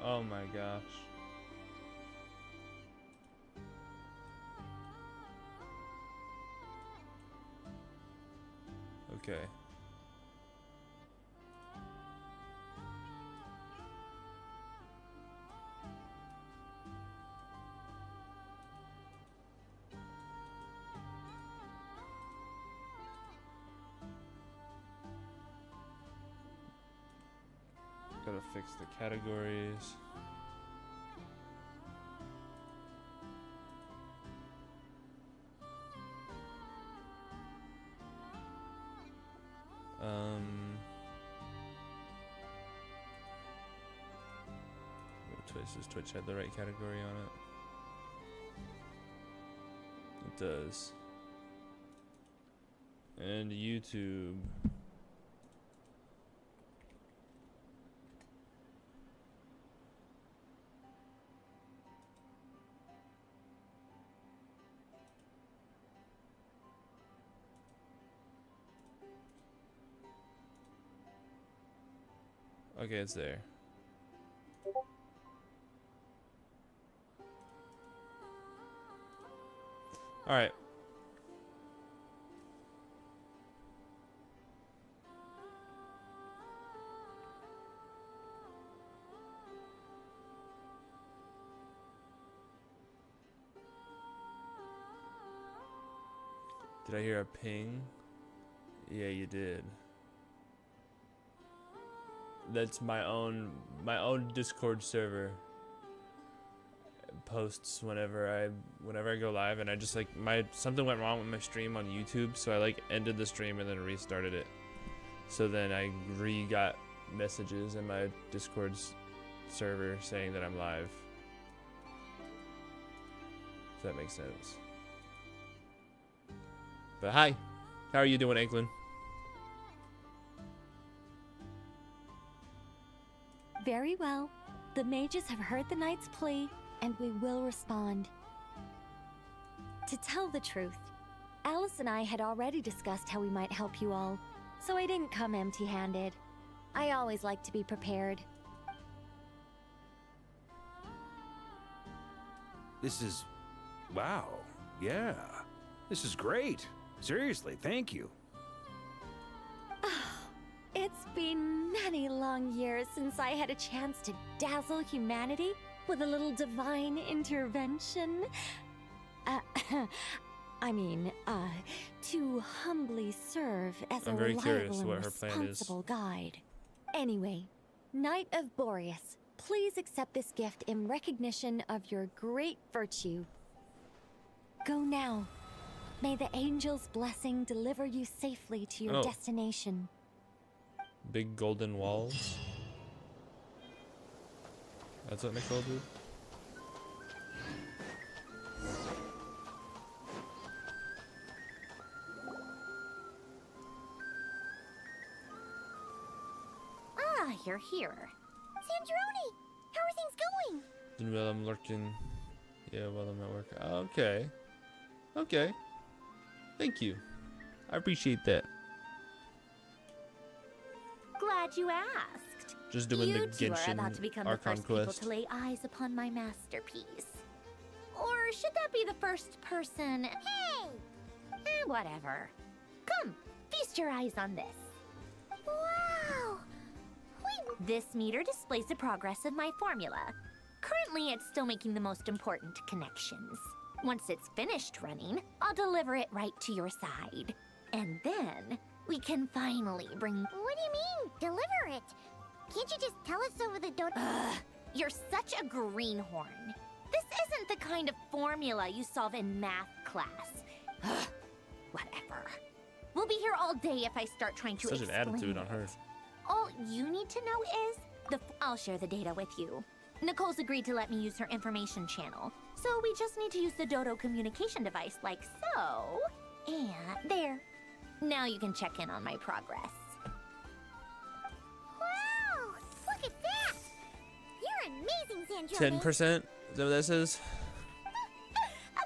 Oh my gosh. Okay. Gotta fix the categories. Does Twitch have the right category on it? It does. And YouTube. Okay, it's there. All right. Did I hear a ping? Yeah, you did. That's my own Discord server. Posts whenever I go live, and I just like something went wrong with my stream on YouTube, so I like ended the stream and then restarted it. So then I got messages in my Discord server saying that I'm live. If that makes sense. But hi, how are you doing, Anklin? Very well. The mages have heard the knight's plea, and we will respond. To tell the truth, Alice and I had already discussed how we might help you all, so I didn't come empty-handed. I always like to be prepared. This is... wow. Yeah. This is great. Seriously, thank you. It's been many long years since I had a chance to dazzle humanity with a little divine intervention. To humbly serve as I'm a very curious reliable what and her plan is. responsible guide. Anyway, Knight of Boreas, please accept this gift in recognition of your great virtue. Go now. May the angel's blessing deliver you safely to your destination. Big golden walls. That's what Nicole did? Ah, you're here. Sandrone, how are things going? And while I'm lurking. Yeah, while I'm at work. Okay. Okay. Thank you. I appreciate that. Glad you asked. Just doing you the two are about to Genshin become Archon the first people quest. to lay eyes upon my masterpiece. Or should that be the first person? Hey! Whatever. Come, feast your eyes on this. Wow! This meter displays the progress of my formula. Currently, it's still making the most important connections. Once it's finished running, I'll deliver it right to your side. And then, we can finally bring... What do you mean, deliver it? Can't you just tell us over the You're such a greenhorn. This isn't the kind of formula you solve in math class. Whatever. We'll be here all day if I start trying to Such an explain attitude on it. her. All you need to know is I'll share the data with you. Nicole's agreed to let me use her information channel, so we just need to use the Dodo communication device like so. And there. Now you can check in on my progress. Wow! Look at that! You're amazing, Sandrone. 10%? Is that what that says?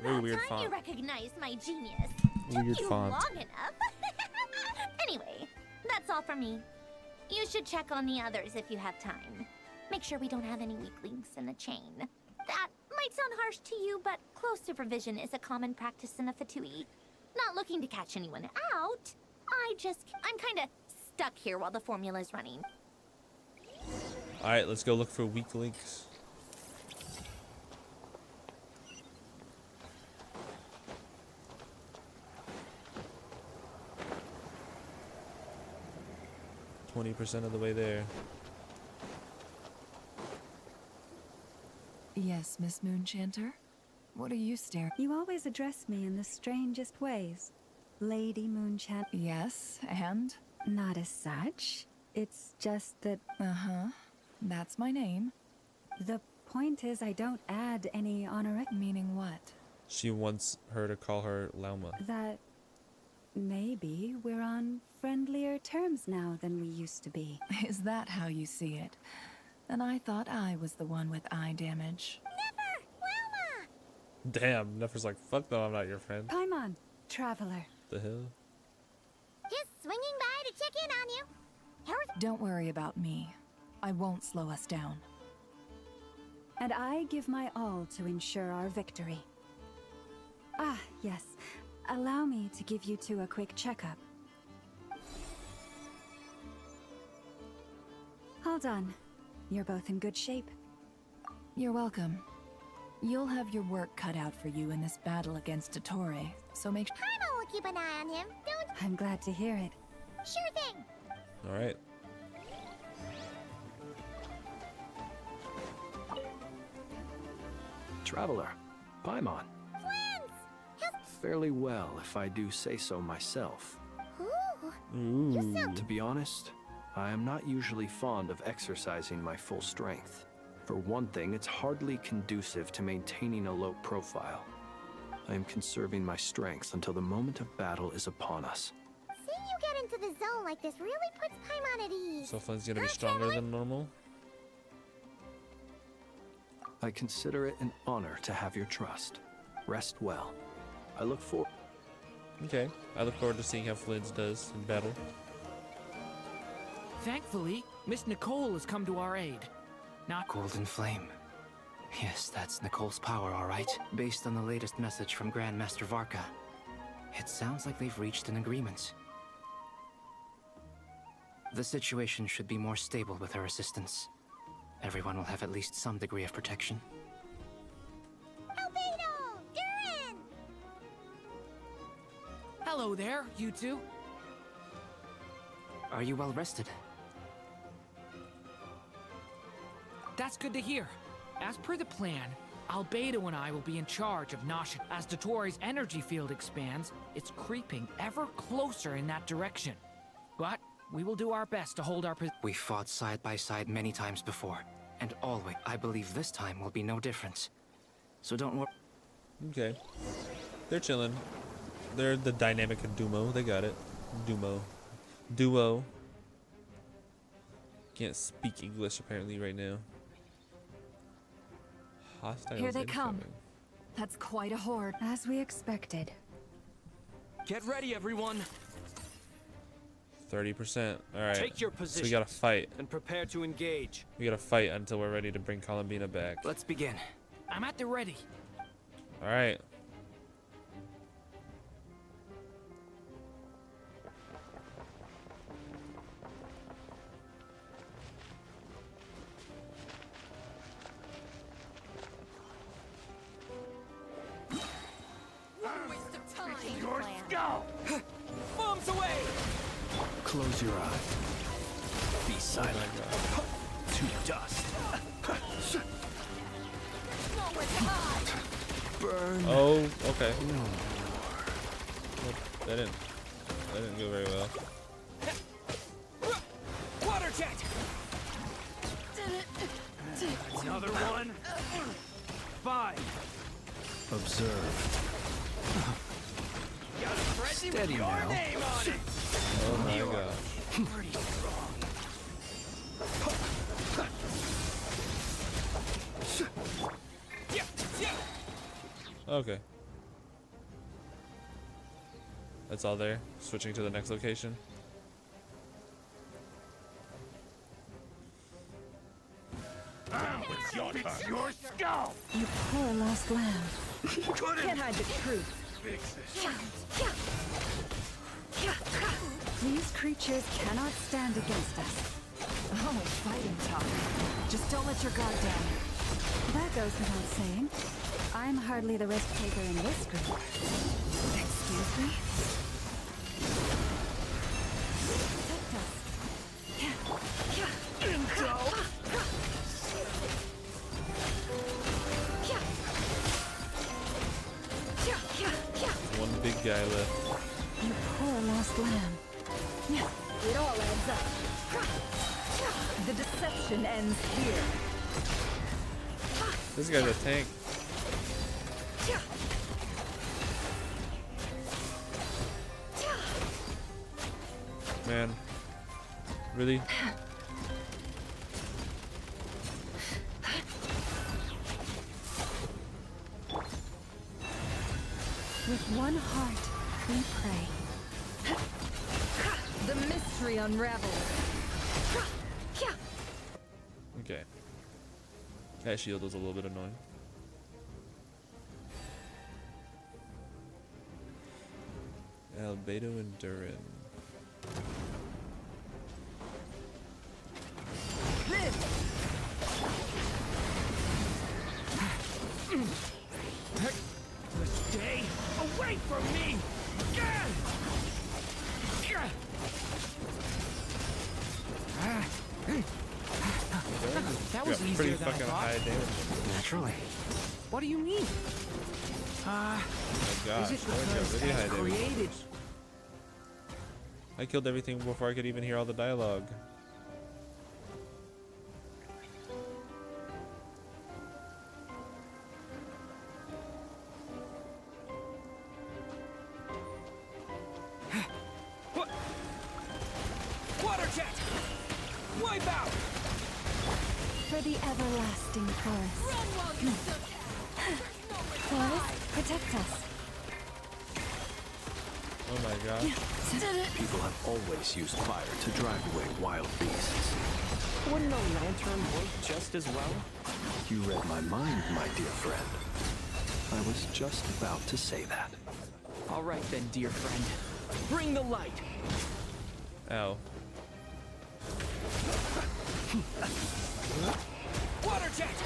Very About weird time font. you recognized my genius. Weird Took you font. long enough. Anyway, that's all from me. You should check on the others if you have time. Make sure we don't have any weak links in the chain. That might sound harsh to you, but close supervision is a common practice in the Fatui. Not looking to catch anyone out. I'm kinda stuck here while the formula's running. Alright, let's go look for weak links. %20 of the way there. Yes, Miss Moonchanter? What are you staring? You always address me in the strangest ways. Lady Moonchant. Yes, and? Not as such. It's just that Uh-huh. That's my name. the point is I don't add any honorific. Meaning what? She wants her to call her Lauma. That maybe we're on friendlier terms now than we used to be. Is that how you see it? Then I thought I was the one with eye damage. Never! Wilma! Damn, Nefer's like, fuck no, I'm not your friend. Paimon, traveler. The hell? Just swinging by to check in on you. How's Don't worry about me. I won't slow us down. And I give my all to ensure our victory. Ah, yes. Allow me to give you two a quick checkup. All done. You're both in good shape. You're welcome. You'll have your work cut out for you in this battle against Dottore, so make Paimon will keep an eye on him. Don't... I'm glad to hear it. Sure thing. Alright. Traveler, Paimon. Friends! Fairly well, if I do say so myself. Ooh, Ooh. To be honest, I am not usually fond of exercising my full strength. For one thing, it's hardly conducive to maintaining a low profile. I am conserving my strength until the moment of battle is upon us. seeing you get into the zone like this really puts Paimon at ease. So Flynn's gonna be stronger than normal? I consider it an honor to have your trust. Rest well. I look forward. Okay. I look forward to seeing how Flynn's does in battle. Thankfully, Miss Nicole has come to our aid. Not Golden Flame. Yes, that's Nicole's power, all right. Based on the latest message from Grandmaster Varka. It sounds like they've reached an agreement. The situation should be more stable with her assistance. Everyone will have at least some degree of protection. Albedo! Durin! hello there, you two. Are you well rested? That's good to hear. As per the plan, Albedo and I will be in charge of Noshin. As Dottore's energy field expands, it's creeping ever closer in that direction. But we will do our best to hold our position. We fought side by side many times before, and always. I believe this time will be no different. So don't worry. Okay. They're chilling. They're the dynamic of Dumo. They got it. Duo. Can't speak English apparently right now. Hostiles Here they come. incoming. That's quite a horde. As we expected. Get ready, everyone. 30%. Alright. Take your So we positions. gotta fight. And prepare to engage. We gotta fight until we're ready to bring Columbina back. Let's begin. I'm at the ready. Alright. Bombs away! Close your eyes. Be silent. To dust. Burn. Oh, okay. Well, that didn't go very well. Water jet! Another one. 5. Observe. Steady now. Oh my god. Okay. That's all there. Switching to the next location. It's your turn. Your skull! You poor lost lamb. Can't hide the truth. Fix this. These creatures cannot stand against us. Oh, fighting talk. Just don't let your guard down. That goes without saying. I'm hardly the risk taker in this group. Excuse me? Protect us. One big guy left. You poor lost lamb. It all adds up. The deception ends here. This guy's a tank. Man. Really? With one heart, we pray. The mystery unravels. Okay. That shield was a little bit annoying. Albedo and Durin. Stay away from me! That was Got easier pretty than I fucking thought. high damage. Naturally. What do you mean? Oh my gosh, Is it that one got because really high as damage. created? I killed everything before I could even hear all the dialogue. Water jet! Wipe out! For the everlasting forest. Forest, protect us. Oh my gosh. People have always used fire to drive away wild beasts. Wouldn't a lantern work just as well? You read my mind, my dear friend. I was just about to say that. All right then, dear friend. Bring the light! Ow. Water jet!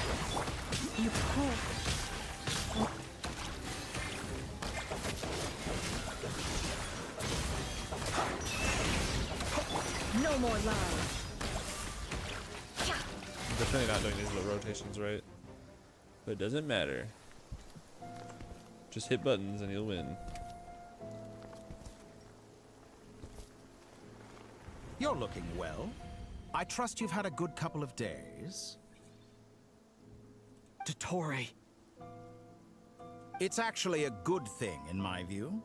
You poor. No more lies. I'm definitely not doing these little rotations right. But it doesn't matter. Just hit buttons and you'll win. You're looking well. I trust you've had a good couple of days. Dottore. It's actually a good thing, in my view.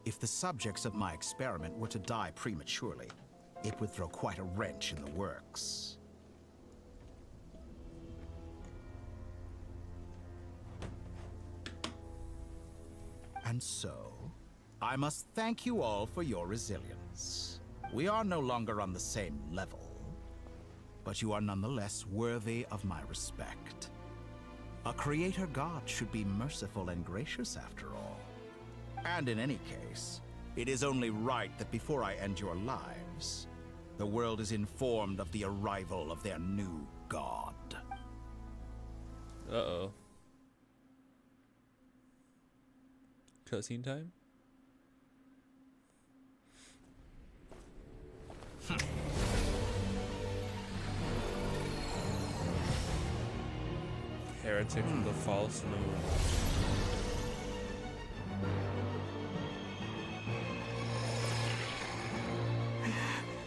If the subjects of my experiment were to die prematurely, it would throw quite a wrench in the works. And so, I must thank you all for your resilience. We are no longer on the same level, but you are nonetheless worthy of my respect. A creator god should be merciful and gracious after all. And in any case, it is only right that before I end your lives, the world is informed of the arrival of their new god. Uh-oh. Cutscene time? Heretic from the false moon.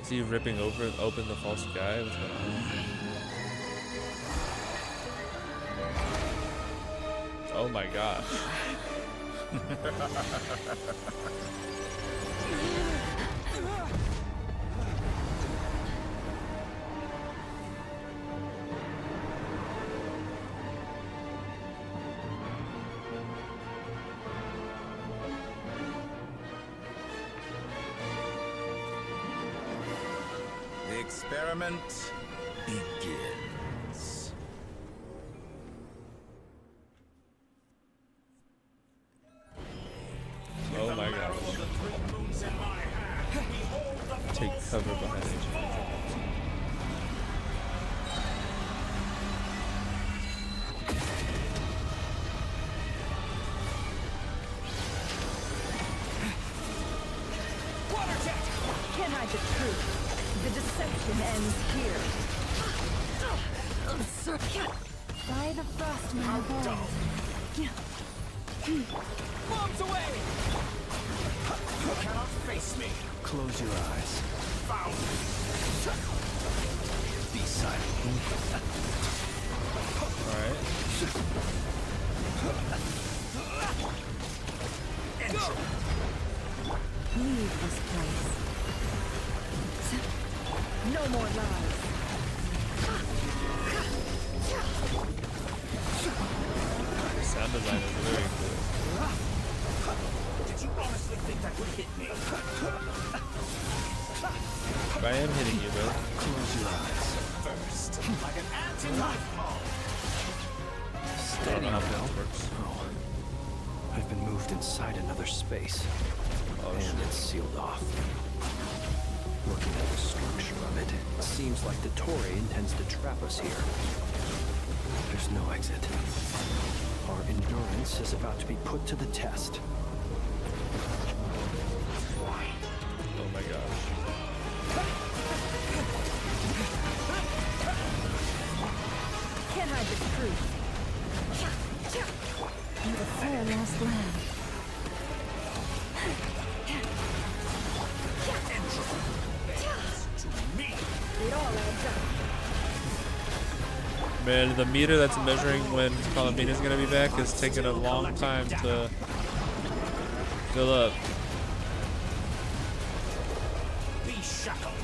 Is he ripping open the false sky? What's going on? Oh my gosh. The experiment begins. mission ends here. By the frost moon of old. Bombs away! You cannot face me. Close your eyes. Found. Be silent. Alright. Leave this place. No more lies. The sound design is very cool. Did you honestly think that would hit me? But I am hitting you, bro. Close your eyes. First, like an ant in my palm. I don't Steady, know how Bill. this works. Oh. I've been moved inside another space. Oh, And shit. it's sealed off. Looking at the structure of it, it seems like the Tory intends to trap us here. There's no exit. Our endurance is about to be put to the test. Oh my gosh. Can't hide the truth. You're the fair lost land. It all adds up. Man, the meter that's measuring when Palamina's gonna be back is taking a long time to fill up. Be shackled.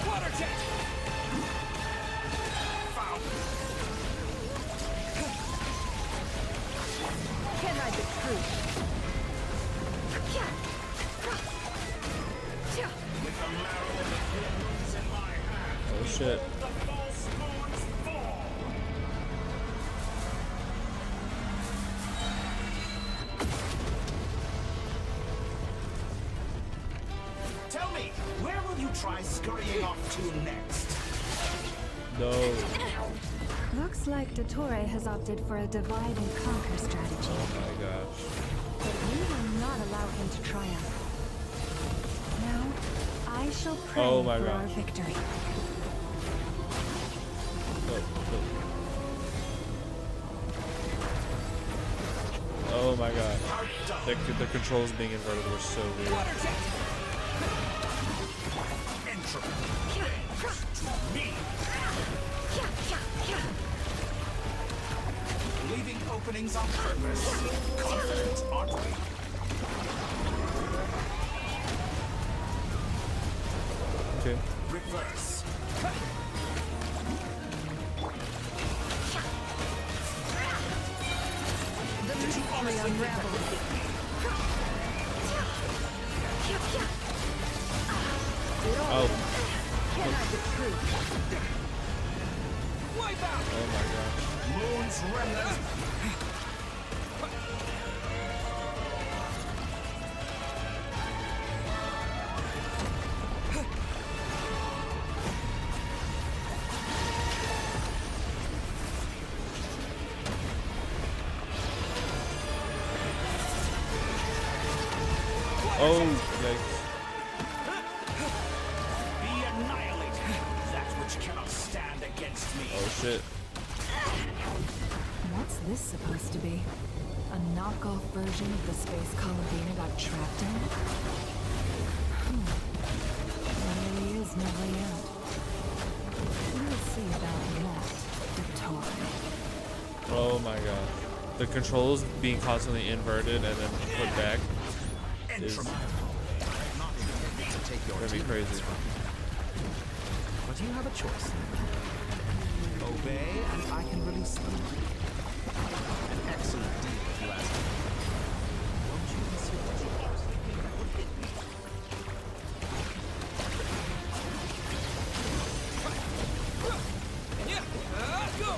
Water jet! Found. Can't hide the truth. With the marrow of the bones in my hand, Oh shit. the false lords fall. Tell me, where will you try scurrying off to next? No. Looks like Dottore has opted for a divide and conquer strategy. Oh my gosh. But we will not allow him to triumph. Now, I shall pray Oh my for our gosh. victory. Oh my god. The controls being inverted were so weird. Water jet! Entropy. To me. Leaving openings on purpose. Confident, aren't we? Okay. Reverse. The mystery unraveled. Oh. Can't hide the truth. Wipe out! Oh my gosh. Moon's remnant. Oh, yikes. Be annihilated. That which cannot stand against me. Oh shit. What's this supposed to be? A knockoff version of the space Columvina got trapped in? There really is no way out. We'll see about that, Dottore. Oh my god. The controls being constantly inverted and then put back is Entropy. Not intended to take your gonna be teammates crazy. from you. But you have a choice. Obey, and I can release them. An excellent deal, if you ask me. Won't you consider what you honestly think that would hit me? Yeah! Go!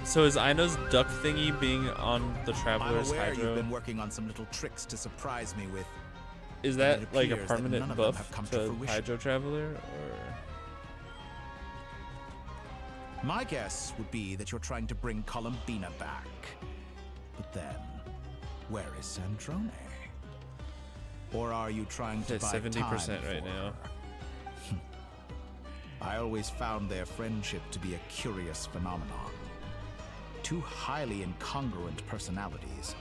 So is Aino's duck thingy being on the I'm Traveler's aware you've Hydro? been working on some little tricks to surprise me with. Is but that it like a appears that none permanent of them buff have come to to fruition. Hydro Traveler, or My guess would be that you're trying to bring Columbina back. But then, where is Sandrone? Or are you trying to Hit buy 70% time right for now. her? I always found their friendship to be a curious phenomenon. Two highly incongruent personalities,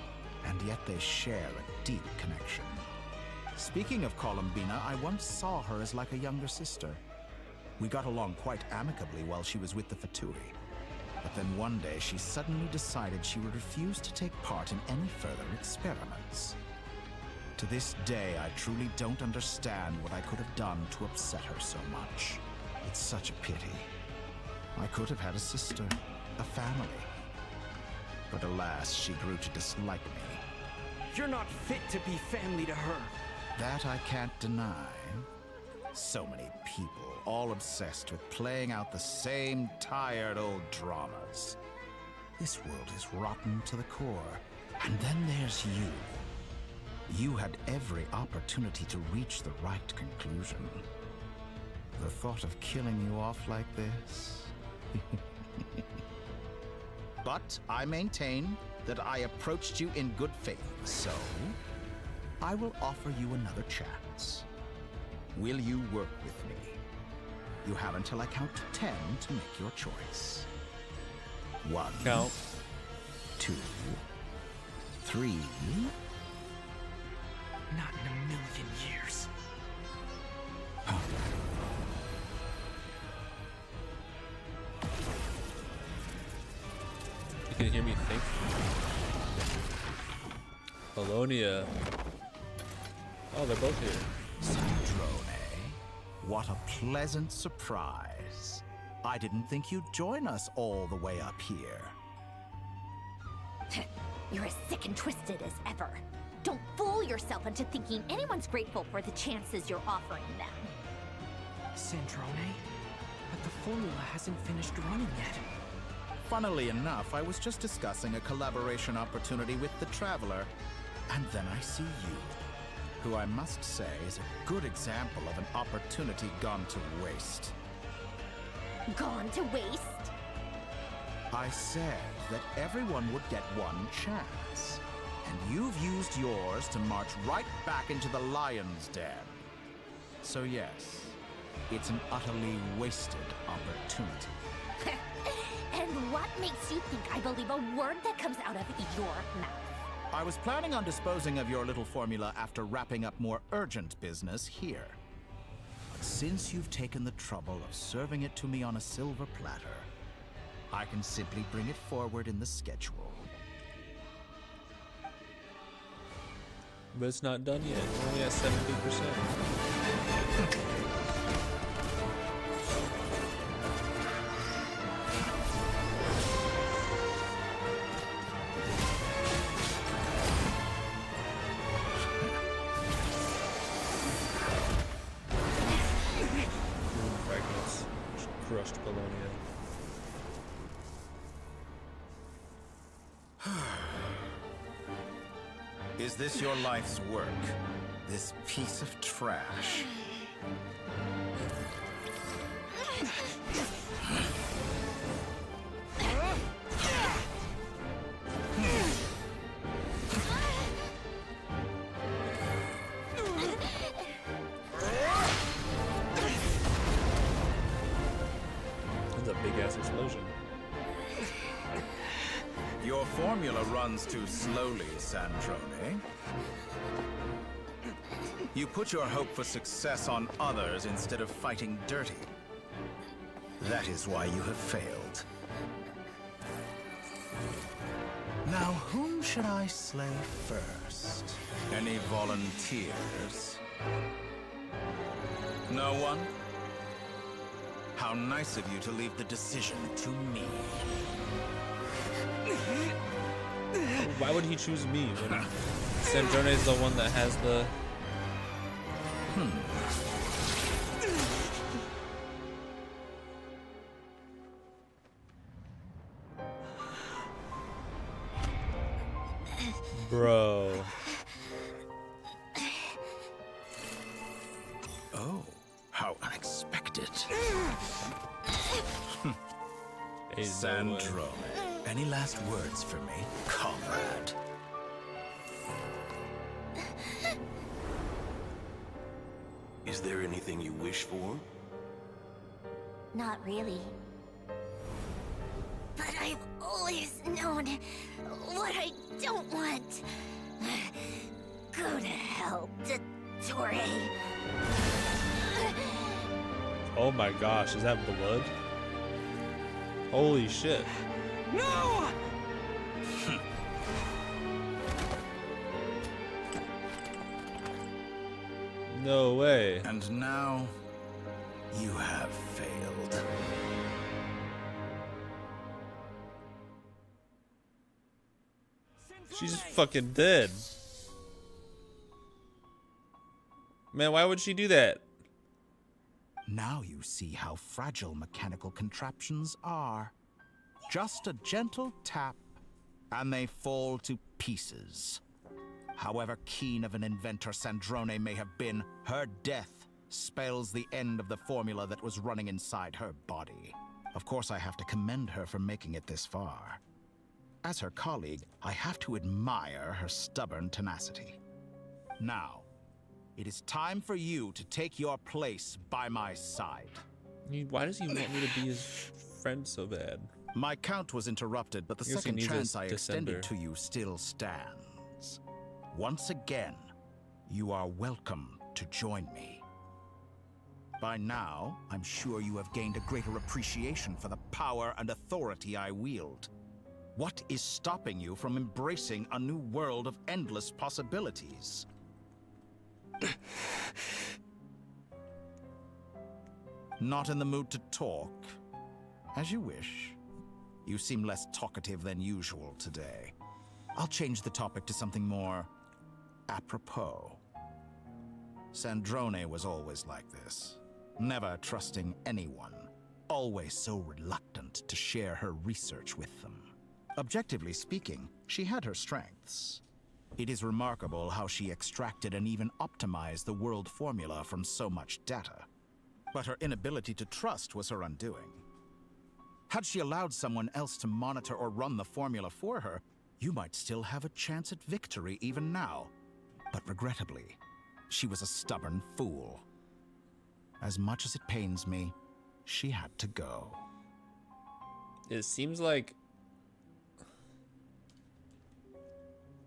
and yet they share a deep connection. Speaking of Columbina, I once saw her as like a younger sister. We got along quite amicably while she was with the Fatui. But then one day she suddenly decided she would refuse to take part in any further experiments. To this day, I truly don't understand what I could have done to upset her so much. It's such a pity. I could have had a sister, a family. But alas, she grew to dislike me. You're not fit to be family to her. That I can't deny. So many people, all obsessed with playing out the same tired old dramas. This world is rotten to the core. And then there's you. You had every opportunity to reach the right conclusion. The thought of killing you off like this? But I maintain that I approached you in good faith, so I will offer you another chance. Will you work with me? You have until I count to 10 to make your choice. 1, Count. 2, 3. Not in a million years. You can hear me think. Polonia. Oh, they're both here. Sandrone, what a pleasant surprise. I didn't think you'd join us all the way up here. You're as sick and twisted as ever. Don't fool yourself into thinking anyone's grateful for the chances you're offering them. Sandrone? But the formula hasn't finished running yet. Funnily enough, I was just discussing a collaboration opportunity with the Traveler, and then I see you, who I must say is a good example of an opportunity gone to waste. Gone to waste? I said that everyone would get one chance, and you've used yours to march right back into the lion's den. So yes, it's an utterly wasted opportunity. And what makes you think I believe a word that comes out of your mouth? I was planning on disposing of your little formula after wrapping up more urgent business here. But since you've taken the trouble of serving it to me on a silver platter, I can simply bring it forward in the schedule. But it's not done yet. We're only at 70%. Fragments crushed Polonia. Is this your life's work? This piece of trash? That's a big ass explosion. Your formula runs too slowly, Sandrone. You put your hope for success on others instead of fighting dirty. That is why you have failed. Now, whom should I slay first? Any volunteers? No one? How nice of you to leave the decision to me. Why would he choose me when Sandrone is the one that has the... Bro. Oh, how unexpected. Sandrone, any last words for me, comrade? Is there anything you wish for? Not really. But I've always known what I don't want. Go to hell, Dottore. Oh my gosh, is that blood? Holy shit. No! No way. And now, you have failed. She's fucking dead. Man, why would she do that? Now you see how fragile mechanical contraptions are. Just a gentle tap, and they fall to pieces. However keen of an inventor Sandrone may have been, her death spells the end of the formula that was running inside her body. Of course, I have to commend her for making it this far. As her colleague, I have to admire her stubborn tenacity. Now, it is time for you to take your place by my side. Why does he want me to be his friend so bad? My count was interrupted, but the I guess he second needs chance a I extended descender. to you still stands. Once again, you are welcome to join me. By now, I'm sure you have gained a greater appreciation for the power and authority I wield. What is stopping you from embracing a new world of endless possibilities? Not in the mood to talk? As you wish. You seem less talkative than usual today. I'll change the topic to something more apropos. Sandrone was always like this, never trusting anyone, always so reluctant to share her research with them. Objectively speaking, she had her strengths. It is remarkable how she extracted and even optimized the world formula from so much data. But her inability to trust was her undoing. Had she allowed someone else to monitor or run the formula for her, you might still have a chance at victory even now. But regrettably, she was a stubborn fool. As much as it pains me, she had to go. It seems like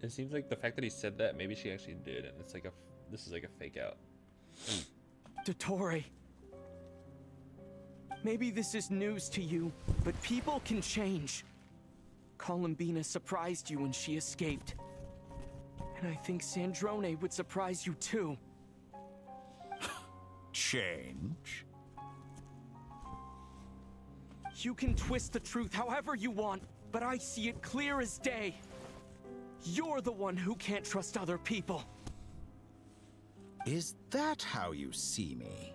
the fact that he said that, maybe she actually did, and it's like this is like a fake out. Dottore. Maybe this is news to you, but people can change. Columbina surprised you when she escaped. And I think Sandrone would surprise you too. Change? You can twist the truth however you want, but I see it clear as day. You're the one who can't trust other people. Is that how you see me?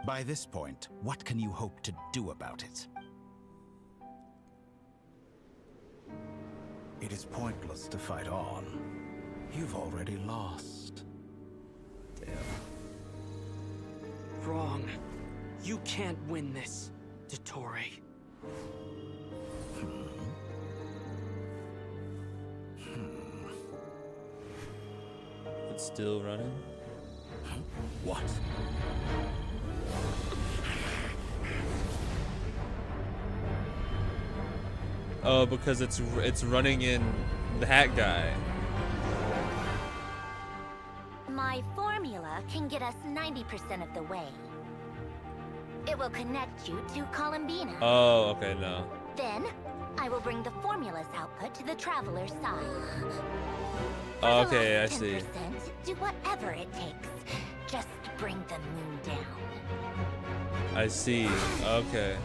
By this point, what can you hope to do about it? It is pointless to fight on. You've already lost. Damn. Wrong. You can't win this, Dottore. It's still running? What? Oh, because it's running in the hat guy. My formula can get us 90% of the way. It will connect you to Columbina. Oh, okay, no. Then, I will bring the formula's output to the Traveler's side. Oh, okay, I For the see. last 10%, do whatever it takes. Just bring the moon down. I see. Okay.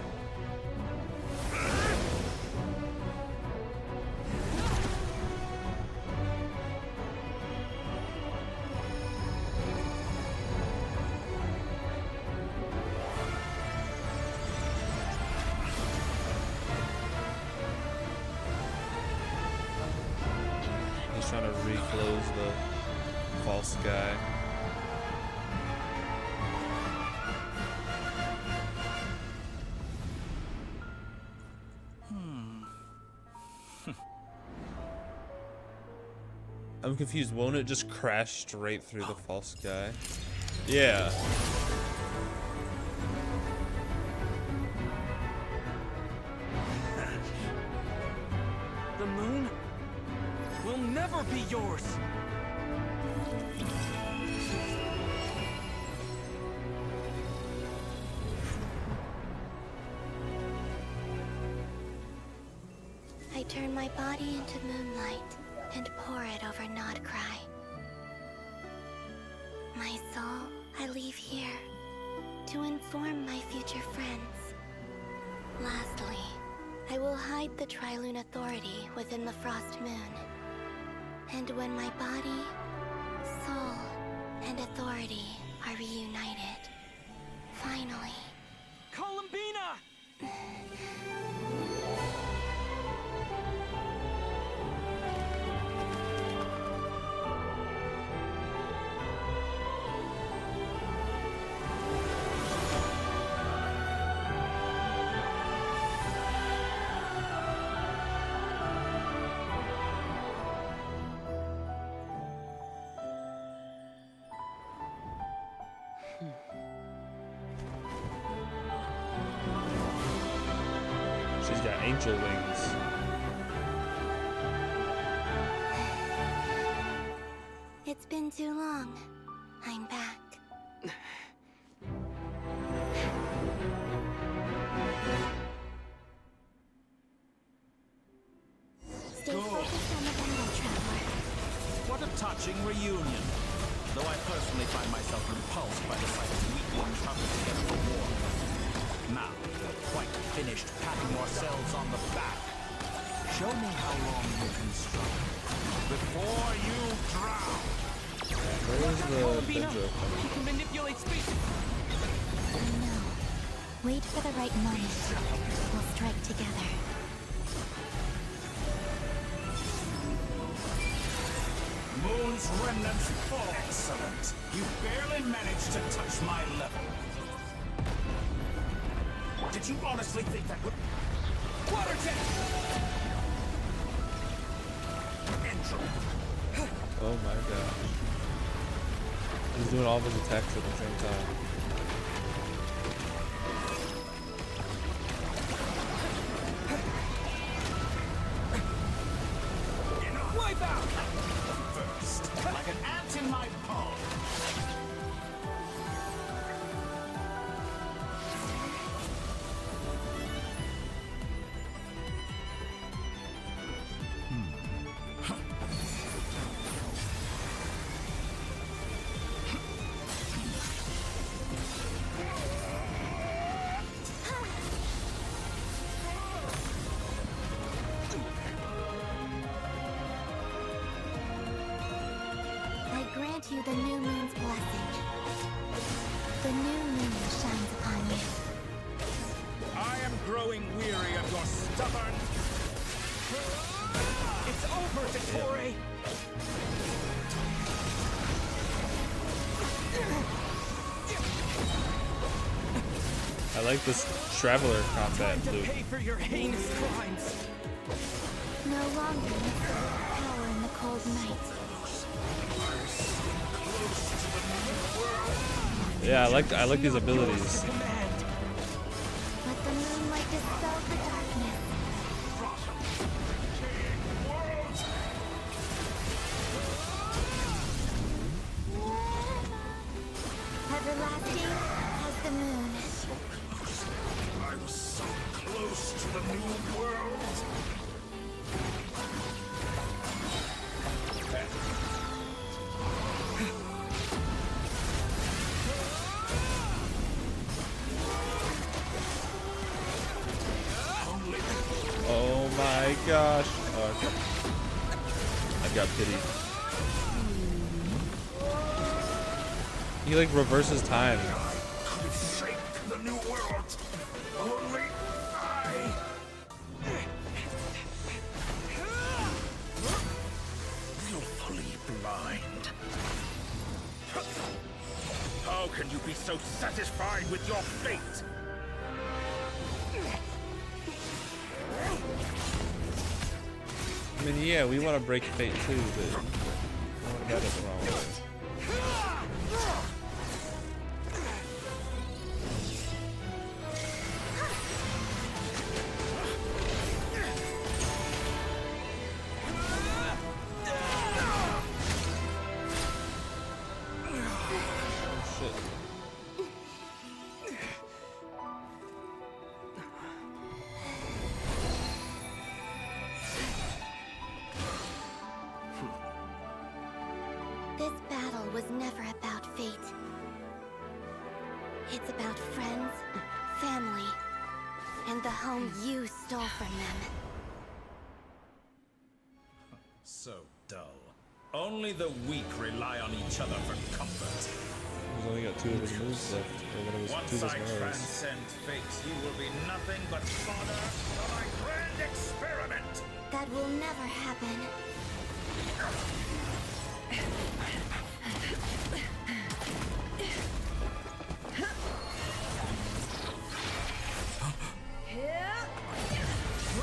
He's trying to reclose the false guy. I'm confused. Won't it just crash straight through the false sky? Yeah. The moon will never be yours. I turn my body into moonlight and pour it over Nodcry. My soul I leave here to inform my future friends. Lastly, I will hide the Trilune Authority within the Frost Moon. And when my body, soul, and authority are reunited, finally... Columbina! She's got angel wings. It's been too long. I'm back. Stay focused on the battle, Traveler. What a touching reunion. Though I personally find myself repulsed by the sight of weaklings huddled together for war. Now, we're quite finished patting yourselves on the back. Show me how long you can struggle before you drown. Where's the Columbina! Benjo coming He can manipulate space. No. Wait for the right moment. We'll strike together. Moon's remnants fall. Excellent. You barely managed to touch my level. Did you honestly think that would... Water jet! Oh my gosh. He's doing all of his attacks at the same time. Wipe out! First, like an ant in my palm. I grant you the new moon's blessing. The new moon shines upon you. I am growing weary of your stubborn... It's over, Dottore! I like this traveler combat Time to loop. pay for your heinous crimes. No longer must the power in the cold night. Yeah, I like these abilities. Let the moonlight dispel the darkness. Everlasting as the moon. I was so close to the new world. Oh my gosh. Oh, okay. I've got pity. He like reverses time. Could shape the new world. Only I. Willfully blind. How can you be so satisfied with your fate? I mean, yeah, we want to break fate too, but Got it the wrong way. Oh shit. This battle was never about fate. It's about friends, family, and the home you stole from them. So dull. Only the weak rely on each other for comfort. He's only got 2 of his moves left. Or one of his, 2 Once of I his melees. transcend fate, you will be nothing but fodder for my grand experiment. That will never happen.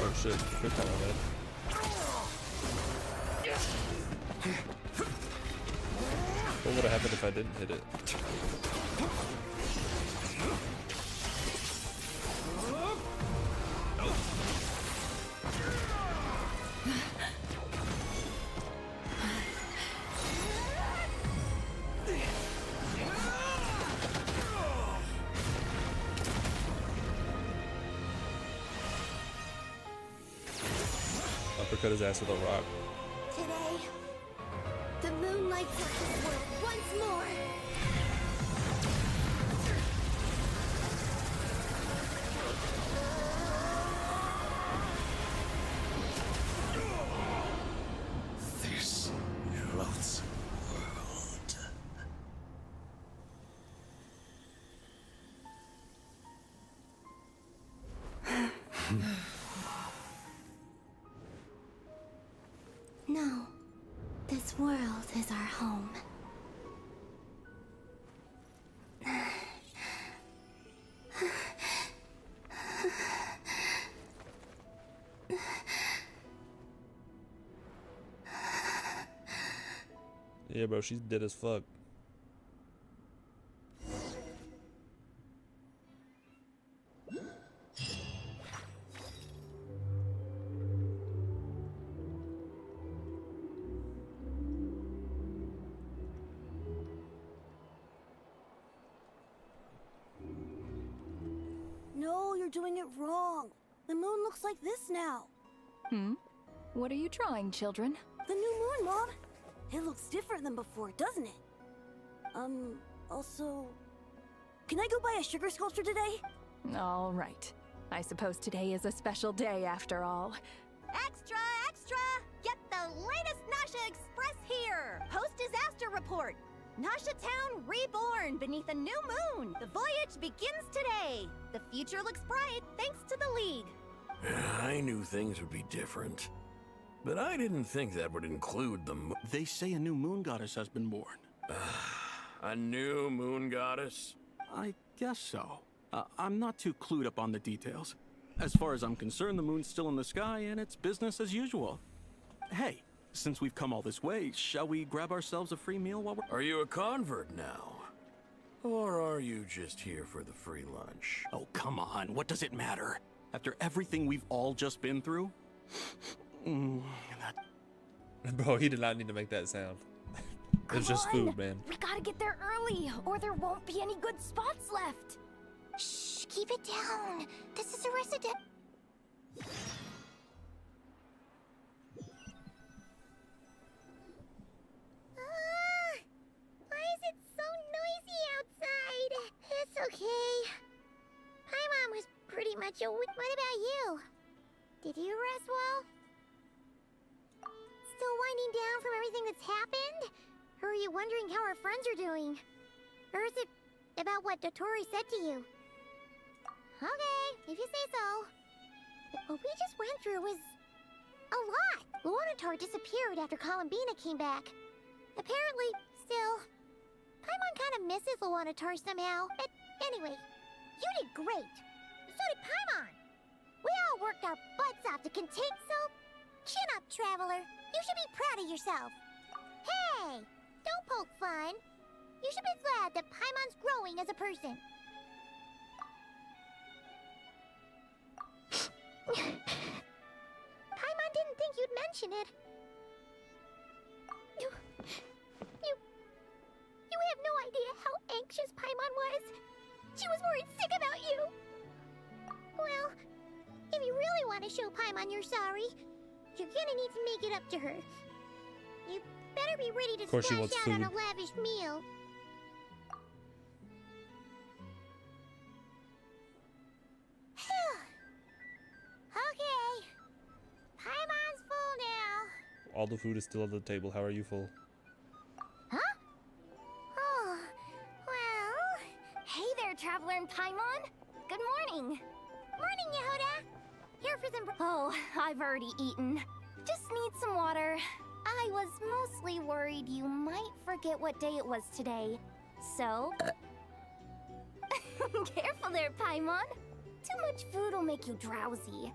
Oh shit, good time on that. What would have happened if I didn't hit it? Uppercut his ass with a rock. Today, the moon lights up this world once more. This loathsome world. No, this world is our home. Yeah, bro, she's dead as fuck. No, you're doing it wrong. The moon looks like this now. What are you drawing, children? The new moon, Mom. It looks different than before, doesn't it? Also... Can I go buy a sugar sculpture today? All right. I suppose today is a special day after all. Extra, extra! Get the latest Nasha Express here! Post-disaster report! Nasha Town reborn beneath a new moon! The voyage begins today! The future looks bright thanks to the League! I knew things would be different. But I didn't think that would include the They say a new moon goddess has been born. A new moon goddess? I guess so. I'm not too clued up on the details. As far as I'm concerned, the moon's still in the sky and it's business as usual. Hey, since we've come all this way, shall we grab ourselves a free meal while we're... Are you a convert now? Or are you just here for the free lunch? Oh, come on. What does it matter? After everything we've all just been through? Bro, he did not need to make that sound. It's just food, man. We gotta get there early, or there won't be any good spots left. Shh, keep it down. This is a resident. Why is it so noisy outside? It's okay. Paimon was pretty much a... What about you? Did you rest well? Still winding down from everything that's happened? Or are you wondering how our friends are doing? Or is it about what Dotori said to you? Okay, if you say so. But what we just went through was... a lot! Luonatar disappeared after Columbina came back. Apparently, still... Paimon kind of misses Luonatar somehow. But anyway, you did great. So did Paimon. We all worked our butts off to contain, so... Chin up, Traveler. You should be proud of yourself. Hey! Don't poke fun. You should be glad that Paimon's growing as a person. Paimon didn't think you'd mention it. You have no idea how anxious Paimon was. She was worried sick about you. Well, if you really want to show Paimon you're sorry, you're gonna need to make it up to her. You better be ready to course she splash wants out on a food. lavish meal. Okay. Paimon's full now. All the food is still on the table. How are you full? Huh? Oh, well... Hey there, Traveler and Paimon. Good morning. Morning, Yehuda. Here for some... Oh, I've already eaten. Just need some water. I was mostly worried you might forget what day it was today. So... Careful there, Paimon. Too much food will make you drowsy.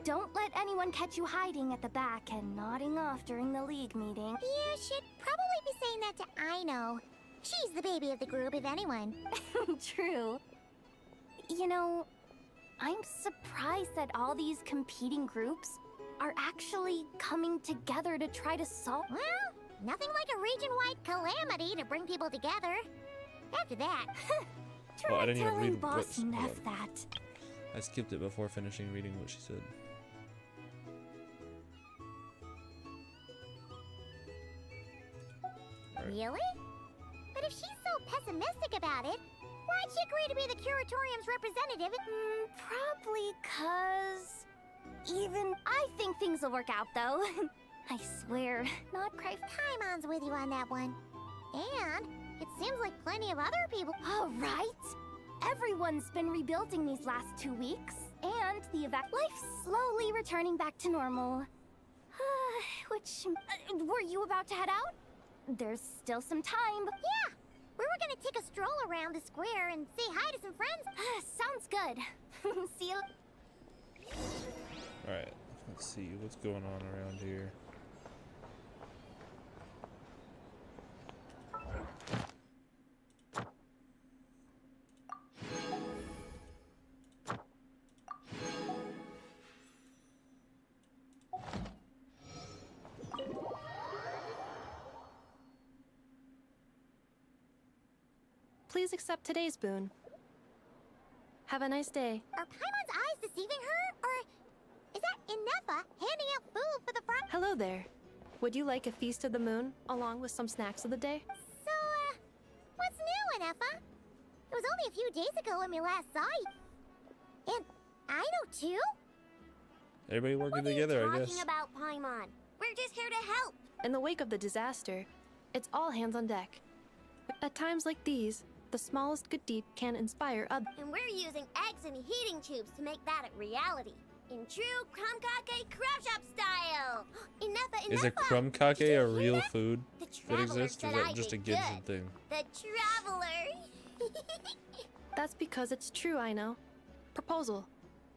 Don't let anyone catch you hiding at the back and nodding off during the League meeting. You should probably be saying that to Aino. She's the baby of the group, if anyone. True. You know, I'm surprised that all these competing groups are actually coming together to try to solve... Well, nothing like a region-wide calamity to bring people together. After that... Oh, I didn't even telling read Boss what- Neff that. I skipped it before finishing reading what she said. Really? But if she's so pessimistic about it, why'd she agree to be the Curatorium's representative? Probably 'cause... Even I think things will work out, though. I swear, not quite. Paimon's with you on that one. And it seems like plenty of other people... All right. Everyone's been rebuilding these last 2 weeks, and the life's slowly returning back to normal. Which... were you about to head out? There's still some time. Yeah! We were gonna take a stroll around the square and say hi to some friends. Sounds good. See you... Alright, let's see what's going on around here. Please accept today's boon. Have a nice day. Are Paimon's eyes deceiving her? Or is that Inefa handing out food for the front? Hello there. Would you like a feast of the moon, along with some snacks of the day? So, what's new, Inefa? It was only a few days ago when we last saw you. And I know too? Everybody working together, I guess. Talking about Paimon. We're just here to help. In the wake of the disaster, it's all hands on deck. At times like these, the smallest good deed can inspire others. And we're using eggs and heating tubes to make that a reality. In true Krumkake Craft Shop style. Inefa, Is a krumkake a real food that exists, or is that just a did Gibson good. thing? The Traveler. That's because it's true, I know. Proposal.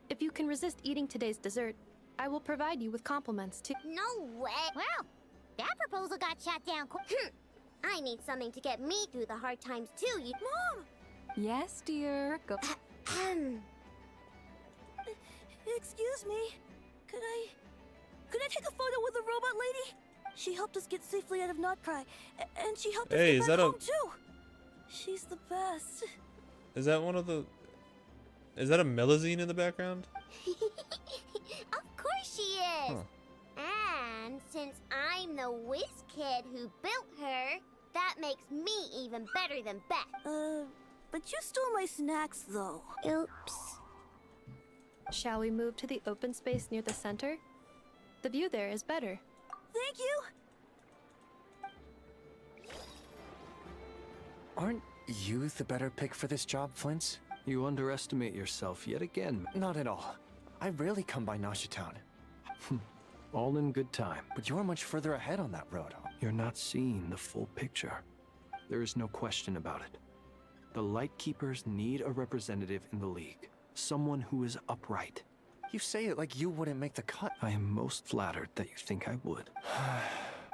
If you can resist eating today's dessert, I will provide you with compliments to... No way. Well, that proposal got shot down. I need something to get me through the hard times too. Mom! Yes, dear. Go. Excuse me. Could I take a photo with the robot lady? She helped us get safely out of Notcry, and she helped us Hey, get is back that a- home too. She's the best. Is that one of the... Is that a Melazine in the background? Of course she is. Huh. And since I'm the whiz kid who built her, that makes me even better than Beth. But you stole my snacks though. Oops. Shall we move to the open space near the center? The view there is better. Thank you. Aren't you the better pick for this job, Flint? You underestimate yourself yet again. Not at all. I rarely come by Nasha Town. All in good time. But you're much further ahead on that road. You're not seeing the full picture. There is no question about it. The Lightkeepers need a representative in the League. Someone who is upright. You say it like you wouldn't make the cut. I am most flattered that you think I would.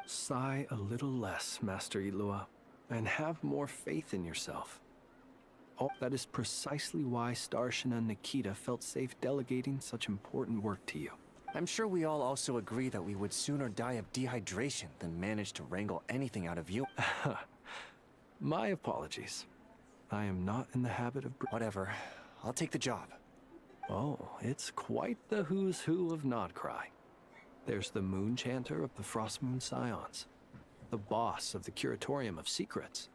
Sigh a little less, Master Ilua, and have more faith in yourself. Oh, that is precisely why Starshina Nikita felt safe delegating such important work to you. I'm sure we all also agree that we would sooner die of dehydration than manage to wrangle anything out of you. My apologies. I am not in the habit of... Whatever. I'll take the job. Oh, it's quite the who's who of Nodcry. There's the Moon Chanter of the Frostmoon Scions, the boss of the Curatorium of Secrets,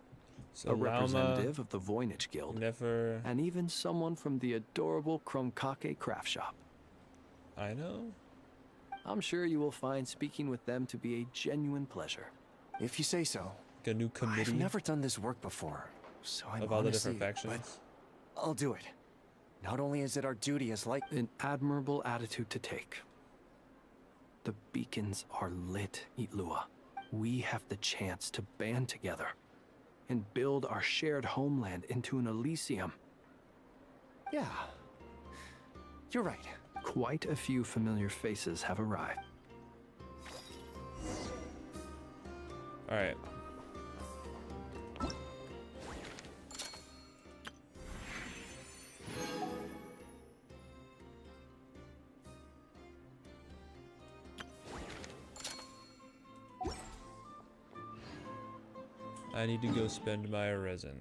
So a representative of the Voynich Guild, and even someone from the adorable Kromkake craft shop. I know. I'm sure you will find speaking with them to be a genuine pleasure. If you say so. A new committee. I've never done this work before, so I'm of all the honestly, different factions. but I'll do it. Not only is it our duty as like an admirable attitude to take. The beacons are lit, Itlua. We have the chance to band together and build our shared homeland into an Elysium. Yeah. You're right. Quite a few familiar faces have arrived. All right. I need to go spend my resin.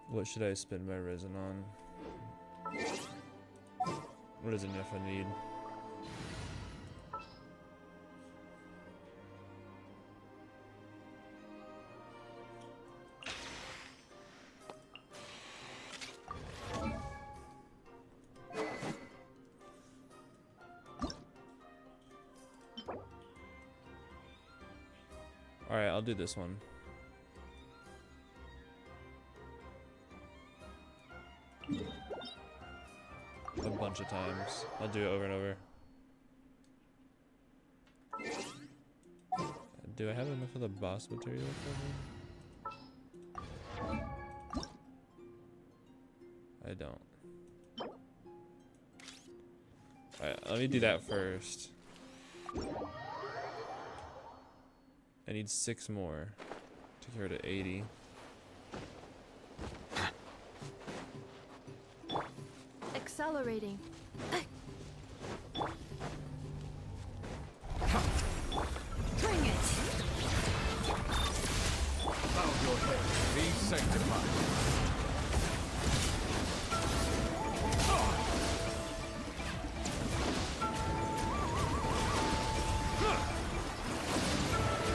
What should I spend my resin on? What is enough I need? Alright, I'll do this one. A bunch of times. I'll do it over and over. Do I have enough of the boss material for me? I don't. Alright, let me do that first. I need 6 more to get rid of 80. Accelerating. Bring it! Bow your head, be sanctified.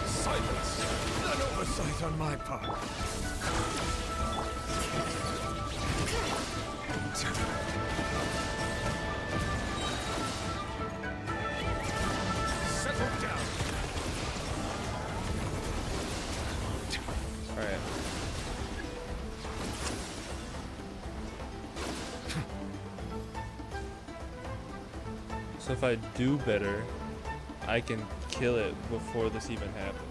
Silence! An oversight on my part. Settle down. All right. So if I do better, I can kill it before this even happens.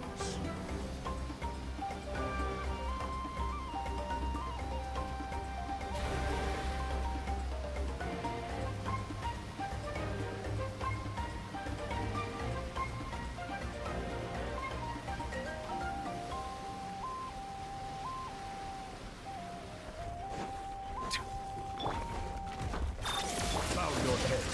Bow your head.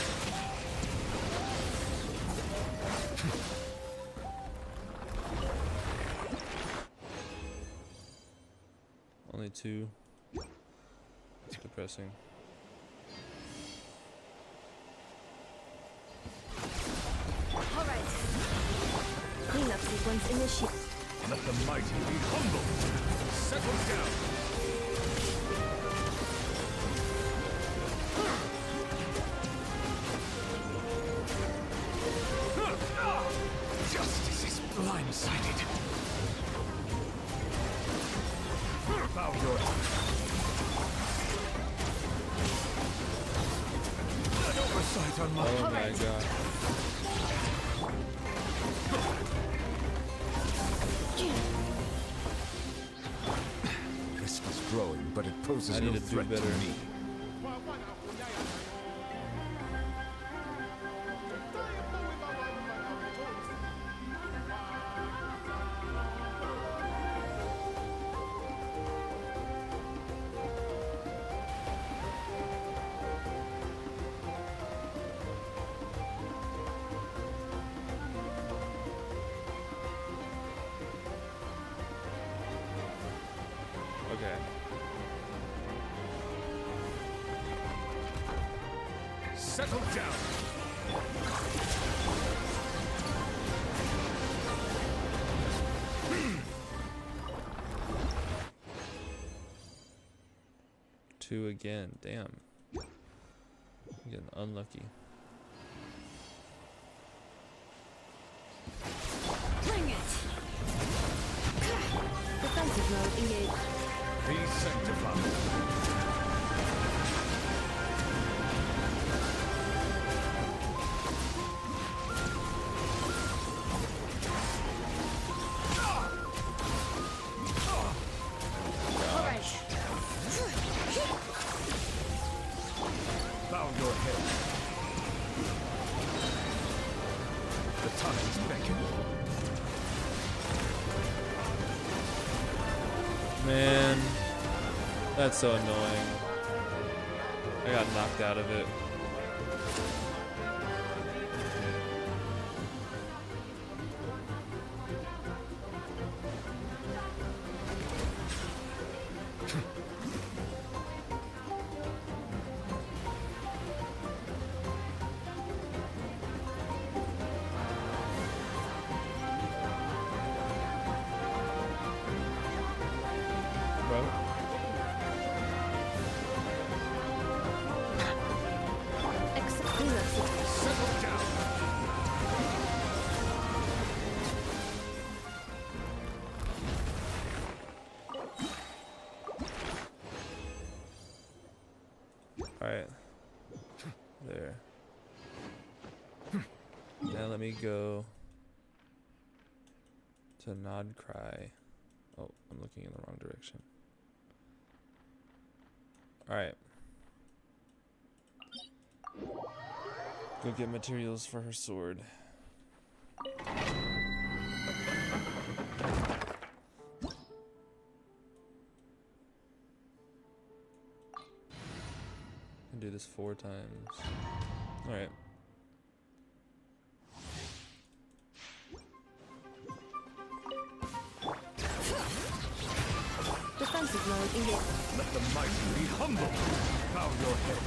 Only 2. It's depressing. All right. Cleanup sequence initiated. Let the mighty be humble. Settle down. Justice is blindsided. Bow your an oversight on my Oh part. my god. Risk is growing, but it poses I no need to do threat to better. me. Okay. Settle down. Two again. Damn. I'm getting unlucky. Bring it! Defensive mode engaged. Be sanctified. Bow your head. The times beckon. Man, that's so annoying. I got knocked out of it. Bro. Settle down. Alright. There. Now let me go to Nod Cry. Oh, I'm looking in the wrong direction. Alright. Go get materials for her sword. And do this 4 times. Alright. Defensive mode engaged. Let the mighty be humble. Bow your head.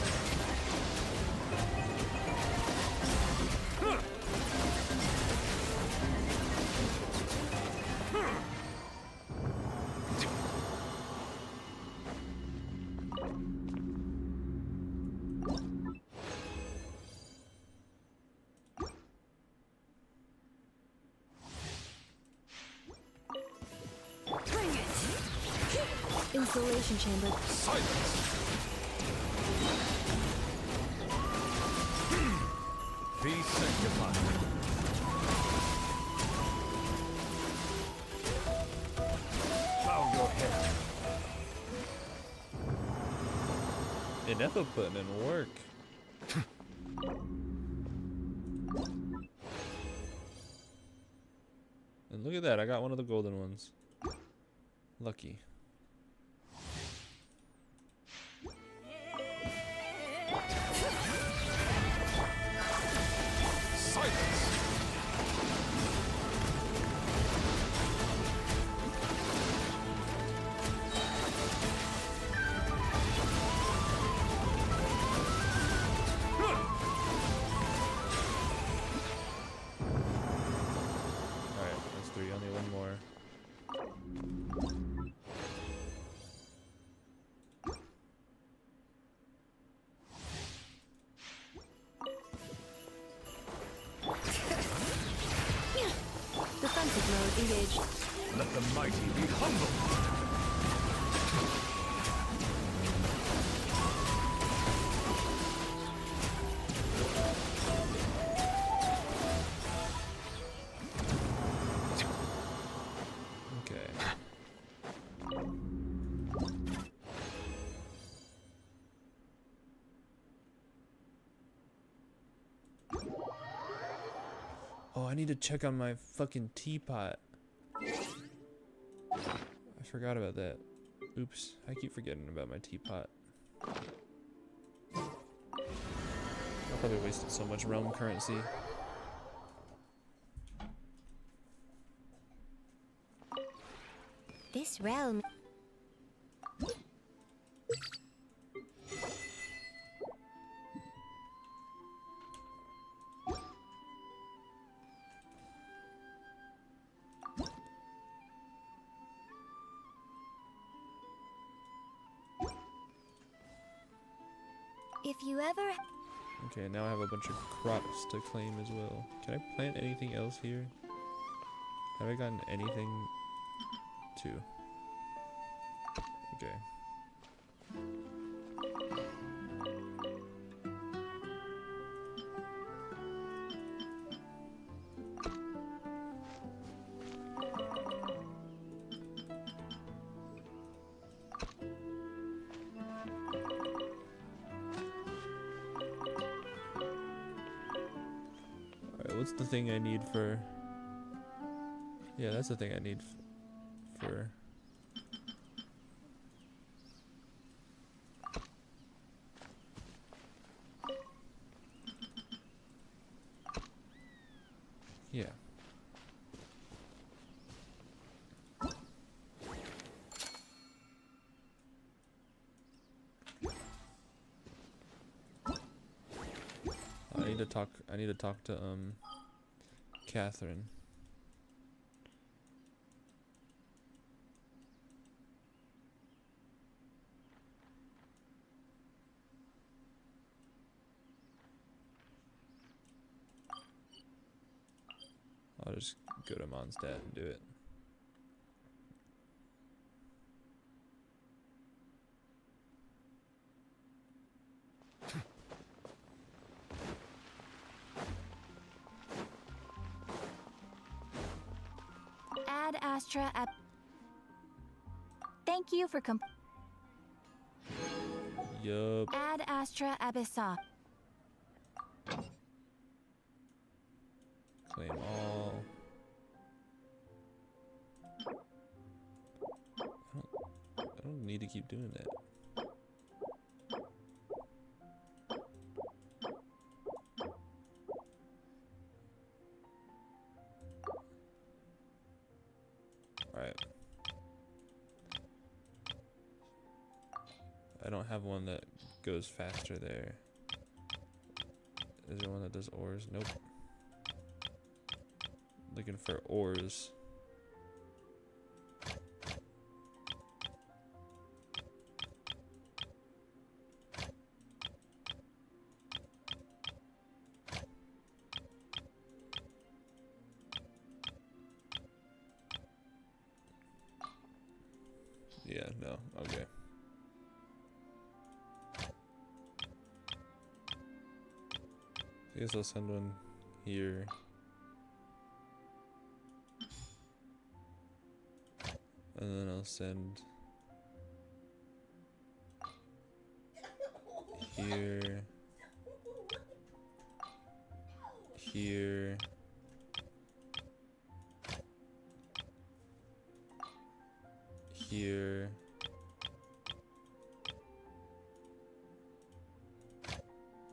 Bring it! Insulation chamber. Silence. Be sanctified. Bow your head. Ineffa putting in work. And look at that, I got one of the golden ones. Lucky. Silence. Alright, that's 3, only one more. Defensive mode engaged. Let the mighty be humble. Oh, I need to check on my fucking teapot. I forgot about that. Oops, I keep forgetting about my teapot. I probably wasted so much realm currency. This realm... If you ever... Okay, now I have a bunch of crops to claim as well. Can I plant anything else here? Have I gotten anything to? Okay. What's the thing I need for... Yeah, that's the thing I need for... Yeah. I need to talk to Catherine. I'll just go to Mondstadt and do it. Ad Astra Ab... Thank you for Yup. Ad Astra Abyssa. Claim all. I don't need to keep doing that. Alright. I don't have one that goes faster there. Is there one that does ores? Nope. Looking for ores. Yeah, no, okay. I guess I'll send one here. And then I'll send here, here, here,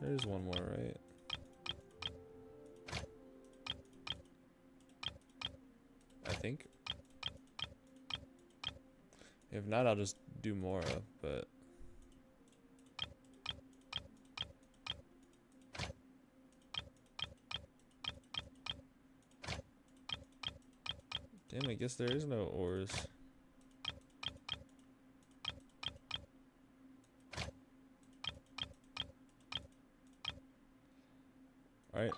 there's one more, right? I think. If not, I'll just do more, but... Damn, I guess there is no ores. Alright.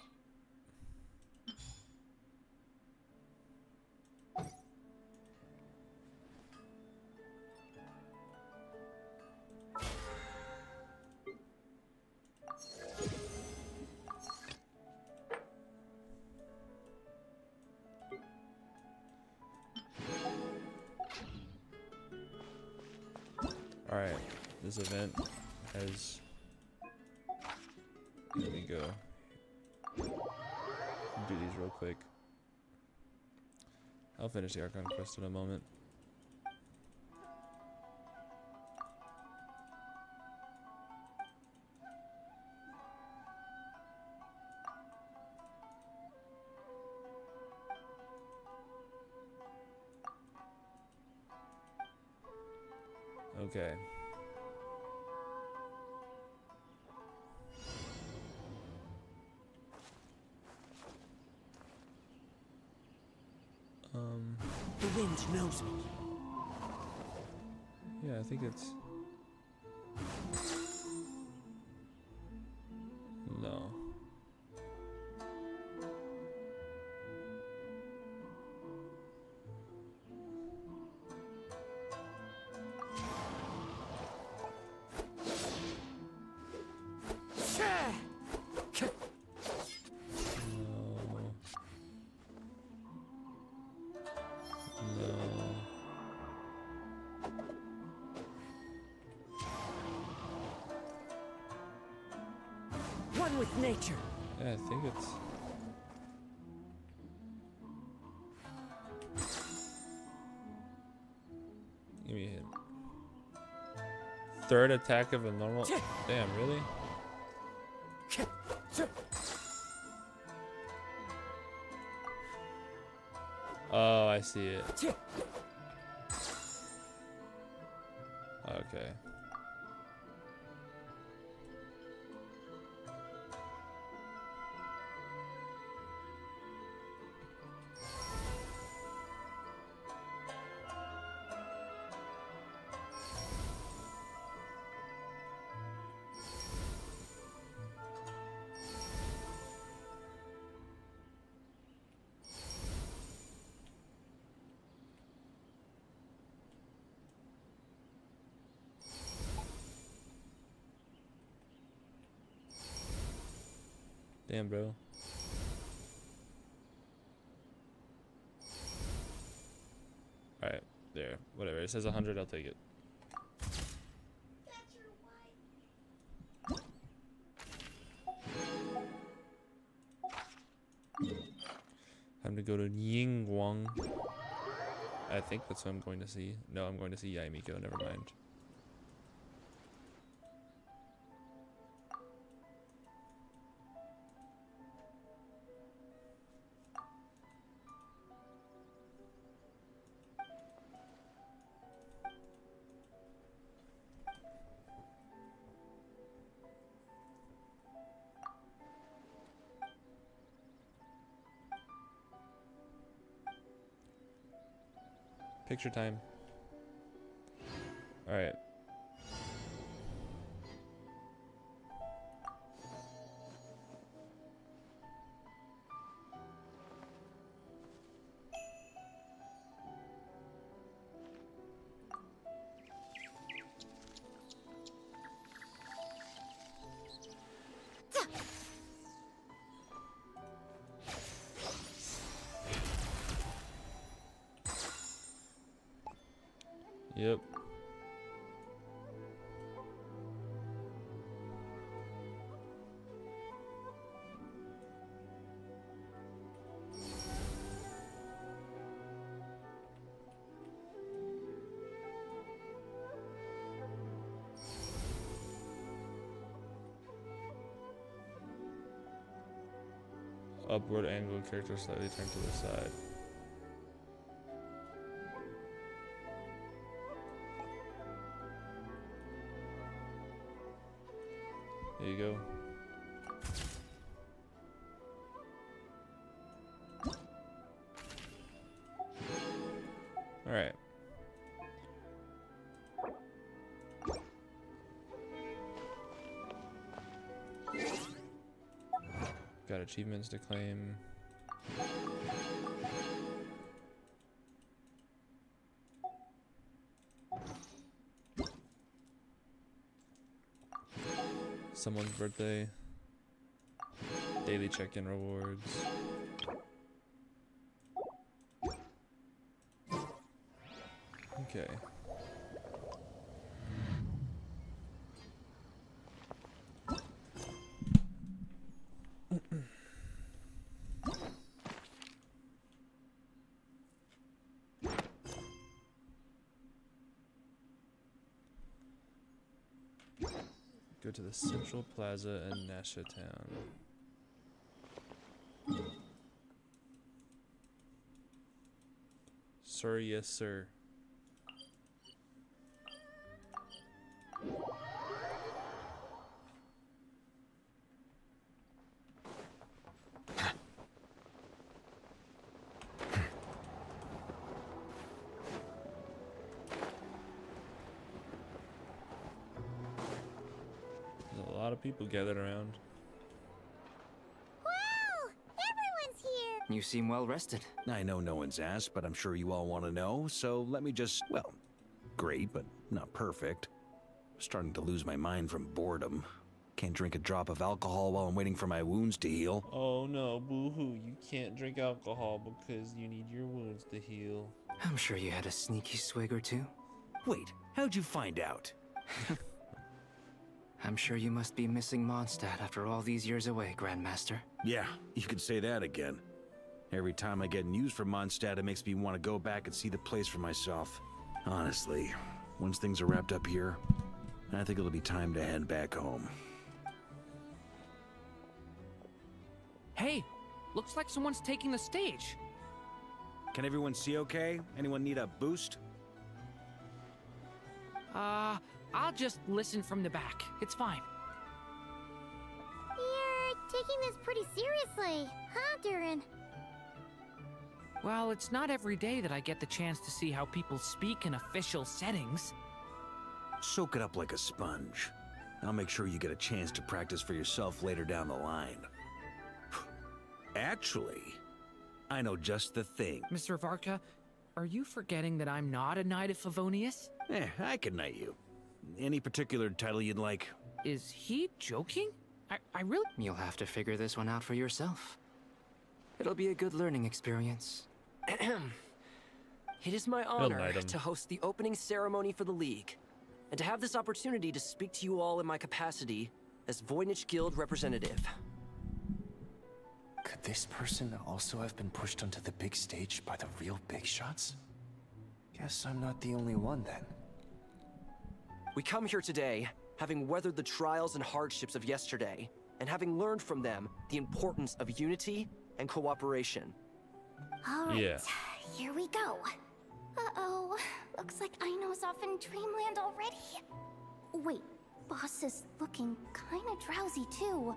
Alright, this event has... Let me go. Do these real quick. I'll finish the Archon quest in a moment. Okay. The wind knows me. Yeah, I think it's... No. One with nature. Yeah, I think it's... Give me a hint. Third attack of a normal... Damn, really? Oh, I see it. Okay. Damn, bro. Alright, there. Whatever. It says 100, I'll take it. Time to go to Yingguang. I think that's what I'm going to see. No, I'm going to see Yaimiko. Never mind. Picture time. All right. Yep. Upward angle character slightly turned to the side. There you go. All right. Got achievements to claim. Someone's birthday. Daily check-in rewards. Okay. Go to the Central Plaza in Nasha Town. Sir, yes, sir. There's a lot of people gathered around. Wow! Everyone's here! You seem well rested. I know no one's asked, but I'm sure you all want to know, so let me just, well, great, but not perfect. Starting to lose my mind from boredom. Can't drink a drop of alcohol while I'm waiting for my wounds to heal. Oh no, boo-hoo. You can't drink alcohol because you need your wounds to heal. I'm sure you had a sneaky swig or two. Wait, how'd you find out? I'm sure you must be missing Mondstadt after all these years away, Grandmaster. Yeah, you could say that again. Every time I get news from Mondstadt, it makes me want to go back and see the place for myself. Honestly, once things are wrapped up here, I think it'll be time to head back home. Hey, looks like someone's taking the stage. Can everyone see okay? Anyone need a boost? I'll just listen from the back. It's fine. You're taking this pretty seriously, huh, Durin? Well, it's not every day that I get the chance to see how people speak in official settings. Soak it up like a sponge. I'll make sure you get a chance to practice for yourself later down the line. Actually, I know just the thing. Mr. Varka, are you forgetting that I'm not a Knight of Favonius? I can knight you. Any particular title you'd like? Is he joking? I really... You'll have to figure this one out for yourself. It'll be a good learning experience. It is my honor to host the opening ceremony for the League, and to have this opportunity to speak to you all in my capacity as Voynich Guild representative. Could this person also have been pushed onto the big stage by the real big shots? Guess I'm not the only one then. We come here today, having weathered the trials and hardships of yesterday, and having learned from them the importance of unity and cooperation. Alright, here we go. Uh-oh, looks like Aino's off in Dreamland already. Wait, boss is looking kinda drowsy too.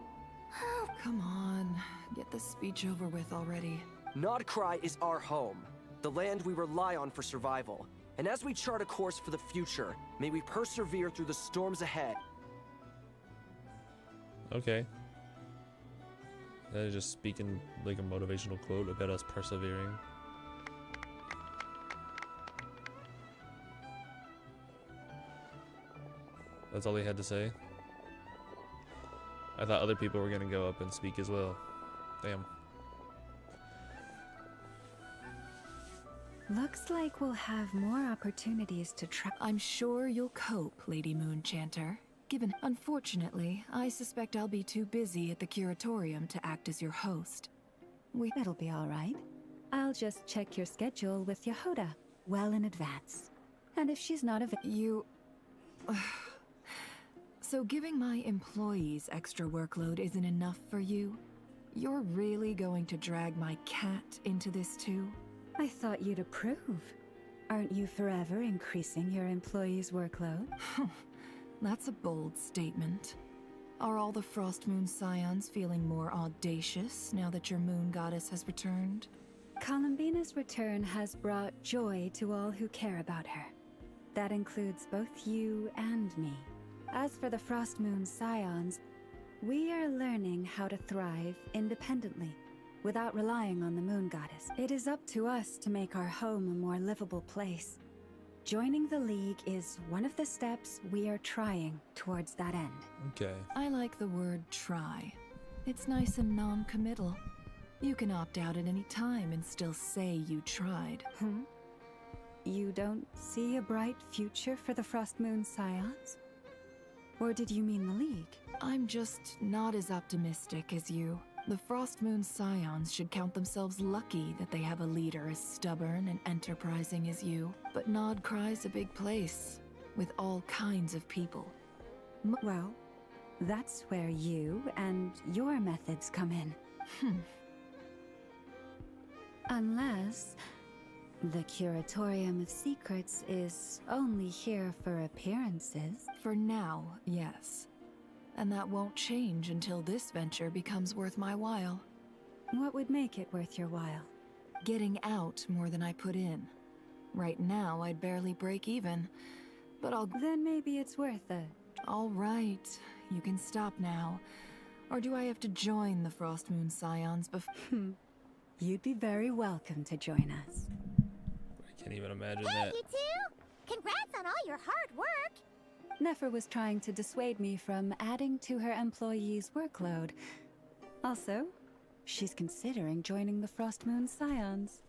Oh, come on, get the speech over with already. Nodcry is our home, the land we rely on for survival. And as we chart a course for the future, may we persevere through the storms ahead. Okay. That is just speaking like a motivational quote about us persevering. That's all he had to say. I thought other people were gonna go up and speak as well. Damn. Looks like we'll have more opportunities to try. I'm sure you'll cope, Lady Moonchanter. Unfortunately, I suspect I'll be too busy at the Curatorium to act as your host. It'll be all right. I'll just check your schedule with Yehoda well in advance. And if she's not available, So giving my employees extra workload isn't enough for you? You're really going to drag my cat into this too? I thought you'd approve. Aren't you forever increasing your employees' workload? That's a bold statement. Are all the Frost Moon Scions feeling more audacious now that your moon goddess has returned? Columbina's return has brought joy to all who care about her. That includes both you and me. As for the Frost Moon Scions, we are learning how to thrive independently, without relying on the moon goddess. It is up to us to make our home a more livable place. Joining the League is one of the steps we are trying towards that end. Okay. I like the word try. It's nice and non-committal. You can opt out at any time and still say you tried. You don't see a bright future for the Frost Moon Scions? Or did you mean the League? I'm just not as optimistic as you. The Frost Moon Scions should count themselves lucky that they have a leader as stubborn and enterprising as you. But Nodcry's a big place, with all kinds of people. Well, That's where you and your methods come in. Unless the Curatorium of Secrets is only here for appearances. For now, yes. And that won't change until this venture becomes worth my while. What would make it worth your while? Getting out more than I put in. Right now, I'd barely break even. But Then maybe it's worth it. All right, you can stop now. Or do I have to join the Frostmoon Scions before? You'd be very welcome to join us. I can't even imagine Hey, that. you two! Congrats on all your hard work! Nefer was trying to dissuade me from adding to her employees' workload. Also, she's considering joining the Frostmoon Scions.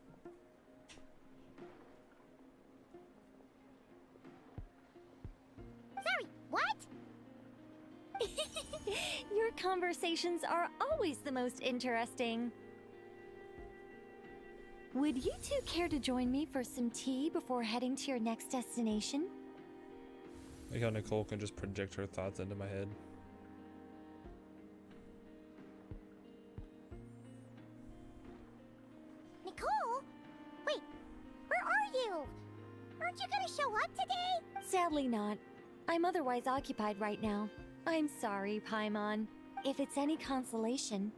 Sorry, what? Your conversations are always the most interesting. Would you two care to join me for some tea before heading to your next destination? Like how Nicole can just project her thoughts into my head. Nicole? Wait, where are you? Aren't you gonna show up today? Sadly not. I'm otherwise occupied right now. I'm sorry, Paimon. If it's any consolation,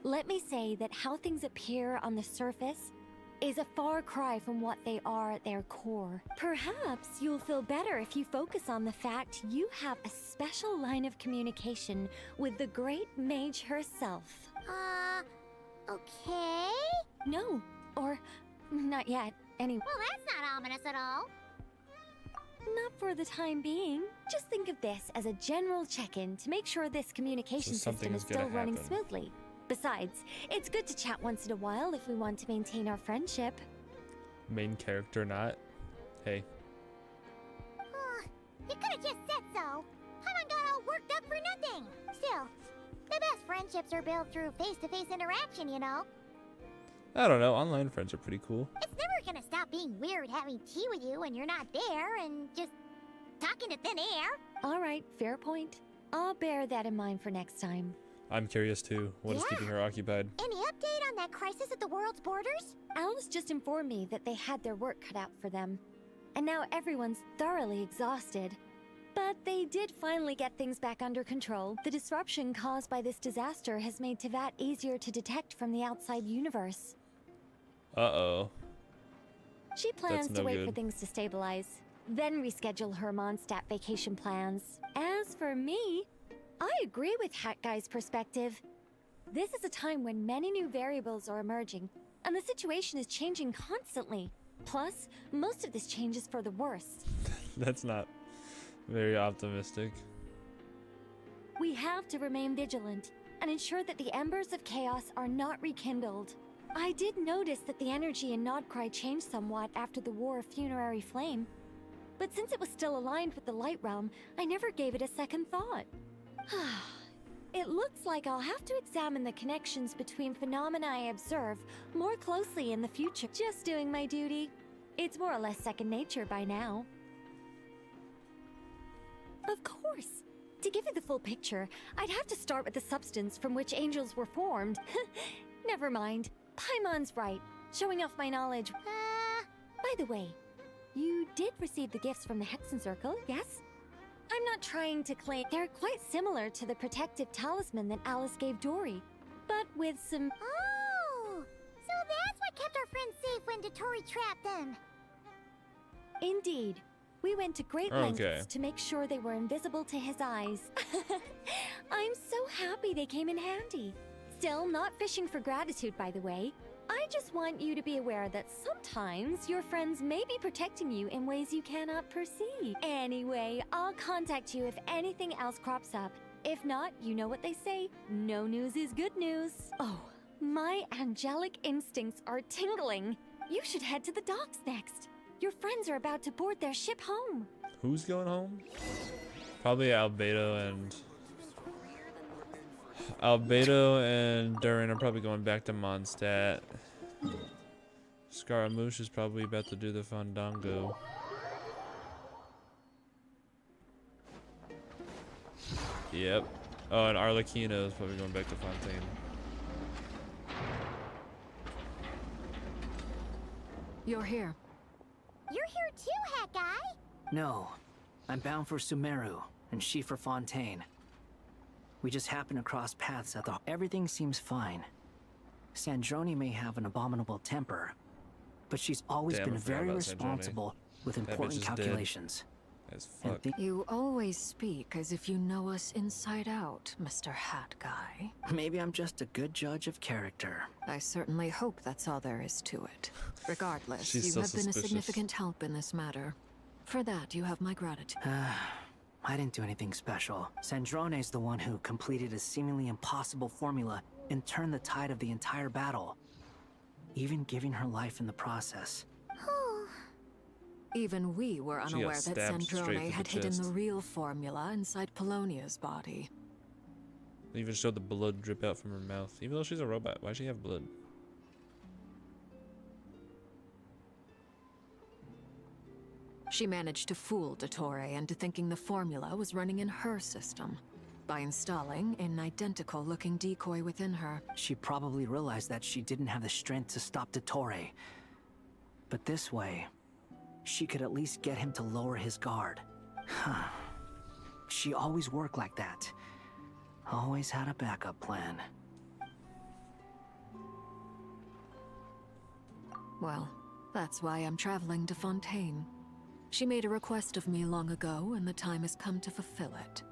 let me say that how things appear on the surface is a far cry from what they are at their core. Perhaps you'll feel better if you focus on the fact you have a special line of communication with the great mage herself. Okay? No, or not yet, anyway. Well, that's not ominous at all. Not for the time being. Just think of this as a general check-in to make sure this communication something system is is gonna still running happen. smoothly. Besides, it's good to chat once in a while if we want to maintain our friendship. Main character not. Hey. You could have just said so. Paimon got all worked up for nothing. Still, the best friendships are built through face-to-face interaction, you know? I don't know. Online friends are pretty cool. It's never gonna stop being weird having tea with you when you're not there and just talking to thin air. All right, fair point. I'll bear that in mind for next time. I'm curious too. What is keeping her occupied? Any update on that crisis at the world's borders? Alice just informed me that they had their work cut out for them. And now everyone's thoroughly exhausted. But they did finally get things back under control. The disruption caused by this disaster has made Teyvat easier to detect from the outside universe. Uh-oh. She plans That's to no wait for good. things to stabilize, then reschedule her Mondstadt vacation plans. As for me, I agree with Hat Guy's perspective. This is a time when many new variables are emerging, and the situation is changing constantly. Plus, most of this change is for the worse. That's not very optimistic. We have to remain vigilant and ensure that the embers of chaos are not rekindled. I did notice that the energy in Nodcry changed somewhat after the War of Funerary Flame, but since it was still aligned with the Light Realm, I never gave it a second thought. It looks like I'll have to examine the connections between phenomena I observe more closely in the future. Just doing my duty. It's more or less second nature by now. Of course. To give you the full picture, I'd have to start with the substance from which angels were formed. Never mind. Paimon's right, showing off my knowledge. By the way, you did receive the gifts from the Hexen Circle, yes? I'm not trying to claim they're quite similar to the protective talisman that Alice gave Dory, but with some... Oh! So that's what kept our friends safe when Dotori trapped them. Indeed. We went to great Okay. lengths to make sure they were invisible to his eyes. I'm so happy they came in handy. Still, not fishing for gratitude, by the way. I just want you to be aware that sometimes your friends may be protecting you in ways you cannot perceive. Anyway, I'll contact you if anything else crops up. If not, you know what they say, no news is good news. Oh, my angelic instincts are tingling. You should head to the docks next. Your friends are about to board their ship home. Who's going home? Probably Albedo and Durin are probably going back to Mondstadt. Scaramouche is probably about to do the Fandango. Yep. Oh, and Arlecchino is probably going back to Fontaine. You're here. You're here too, Hat Guy. No, I'm bound for Sumeru, and she for Fontaine. We just happened to cross paths at the... Everything seems fine. Sandrone may have an abominable temper, but she's always Damn, been I forgot very about responsible with That bitch important is dead calculations. as fuck. You always speak as if you know us inside out, Mr. Hat Guy. Maybe I'm just a good judge of character. I certainly hope that's all there is to it. Regardless, She's you so have been a suspicious. significant help in this matter. For that, you have my gratitude. I didn't do anything special. Sandrone's the one who completed a seemingly impossible formula and turned the tide of the entire battle, even giving her life in the process. Even we were She got unaware that stabbed straight Sandrone through the had hidden chest. the real formula inside Polonia's body. They even showed the blood drip out from her mouth. Even though she's a robot, why does she have blood? She managed to fool Dottore into thinking the formula was running in her system by installing an identical-looking decoy within her. She probably realized that she didn't have the strength to stop Dottore. But this way, she could at least get him to lower his guard. She always worked like that. Always had a backup plan. Well, that's why I'm traveling to Fontaine. She made a request of me long ago, and the time has come to fulfill it.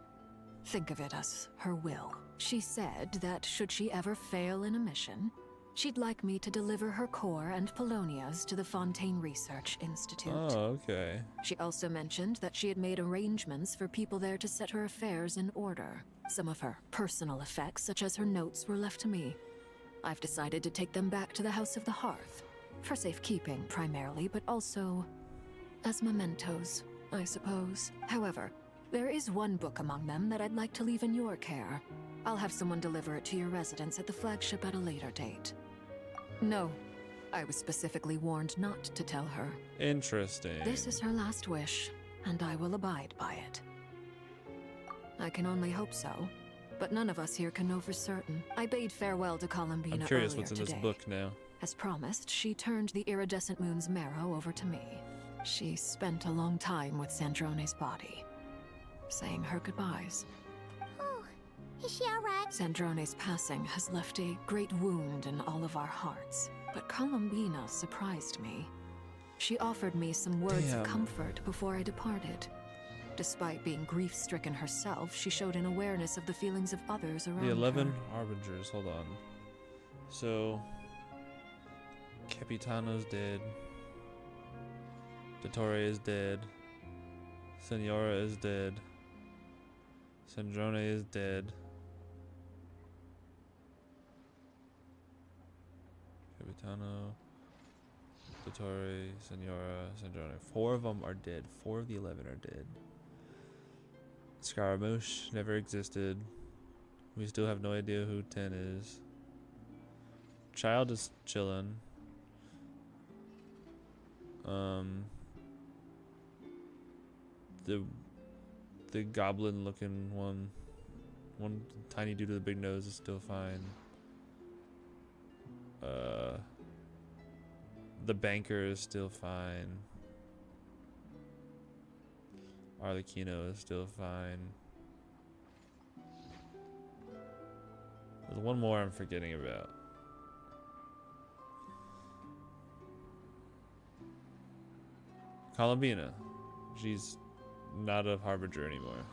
Think of it as her will. She said that should she ever fail in a mission, she'd like me to deliver her core and Polonia's to the Fontaine Research Institute. Oh, okay. She also mentioned that she had made arrangements for people there to set her affairs in order. Some of her personal effects, such as her notes, were left to me. I've decided to take them back to the House of the Hearth. For safekeeping, primarily, but also as mementos, I suppose. However, there is one book among them that I'd like to leave in your care. I'll have someone deliver it to your residence at the flagship at a later date. No, I was specifically warned not to tell her. Interesting. This is her last wish, and I will abide by it. I can only hope so, but none of us here can know for certain. I bade farewell to Columbina I'm curious earlier what's in today. this book now. As promised, she turned the iridescent moon's marrow over to me. She spent a long time with Sandrone's body, saying her goodbyes. Oh, is she alright? Sandrone's passing has left a great wound in all of our hearts, but Columbina surprised me. She offered me some words Damn. of comfort before I departed. Despite being grief-stricken herself, she showed an awareness of the feelings of others around The 11 her. Harbingers, hold on. So, Capitano's dead. Dottore is dead. Senora is dead. Sandrone is dead. Capitano, Dottore, Senora, Sandrone. 4 of them are dead. 4 of the 11 are dead. Scaramouche never existed. We still have no idea who 10 is. Child is chillin'. The goblin looking one tiny dude with a big nose is still fine. The banker is still fine. Arlecchino is still fine. There's one more I'm forgetting about. Columbina. She's not a Harbinger anymore.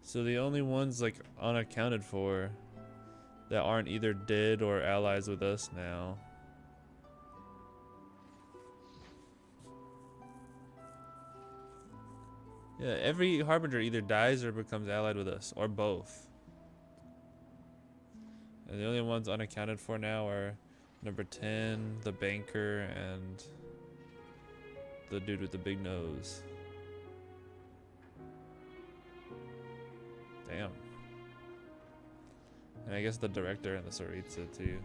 So the only ones like unaccounted for that aren't either dead or allies with us now. Yeah, every Harbinger either dies or becomes allied with us, or both. And the only ones unaccounted for now are number 10, the banker, and the dude with the big nose. Damn. And I guess the director and the Tsaritsa too.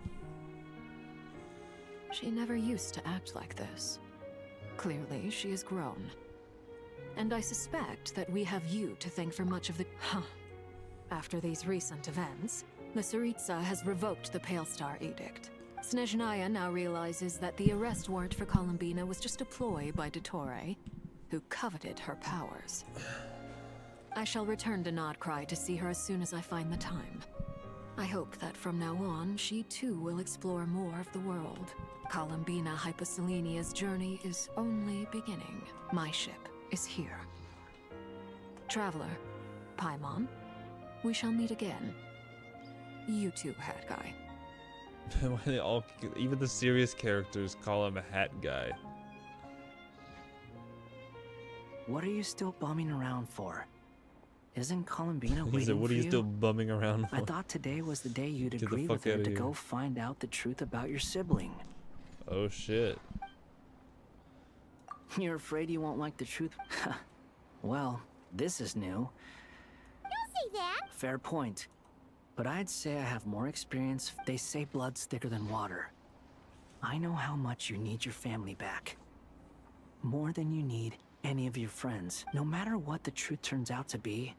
She never used to act like this. Clearly, she has grown. And I suspect that we have you to thank for much of the... After these recent events, the Tsaritsa has revoked the Pale Star Edict. Snezhnaya now realizes that the arrest warrant for Columbina was just a ploy by Dottore, who coveted her powers. I shall return to Nodcry to see her as soon as I find the time. I hope that from now on, she too will explore more of the world. Columbina Hyposelenia's journey is only beginning. My ship is here. Traveler, Paimon, we shall meet again. You too, Hat Guy. Why they all, even the serious characters, call him a hat guy? What are you still bumming around for? Isn't Columbina He waiting said, "What for are you you? still bumming around for?" I thought today was the day you'd Get the agree fuck with her outta to here. go find out the truth about your sibling. Oh shit. You're afraid you won't like the truth? Well, this is new. Don't say that! Fair point. But I'd say I have more experience. They say blood's thicker than water. I know how much you need your family back. More than you need any of your friends. No matter what the truth turns out to be,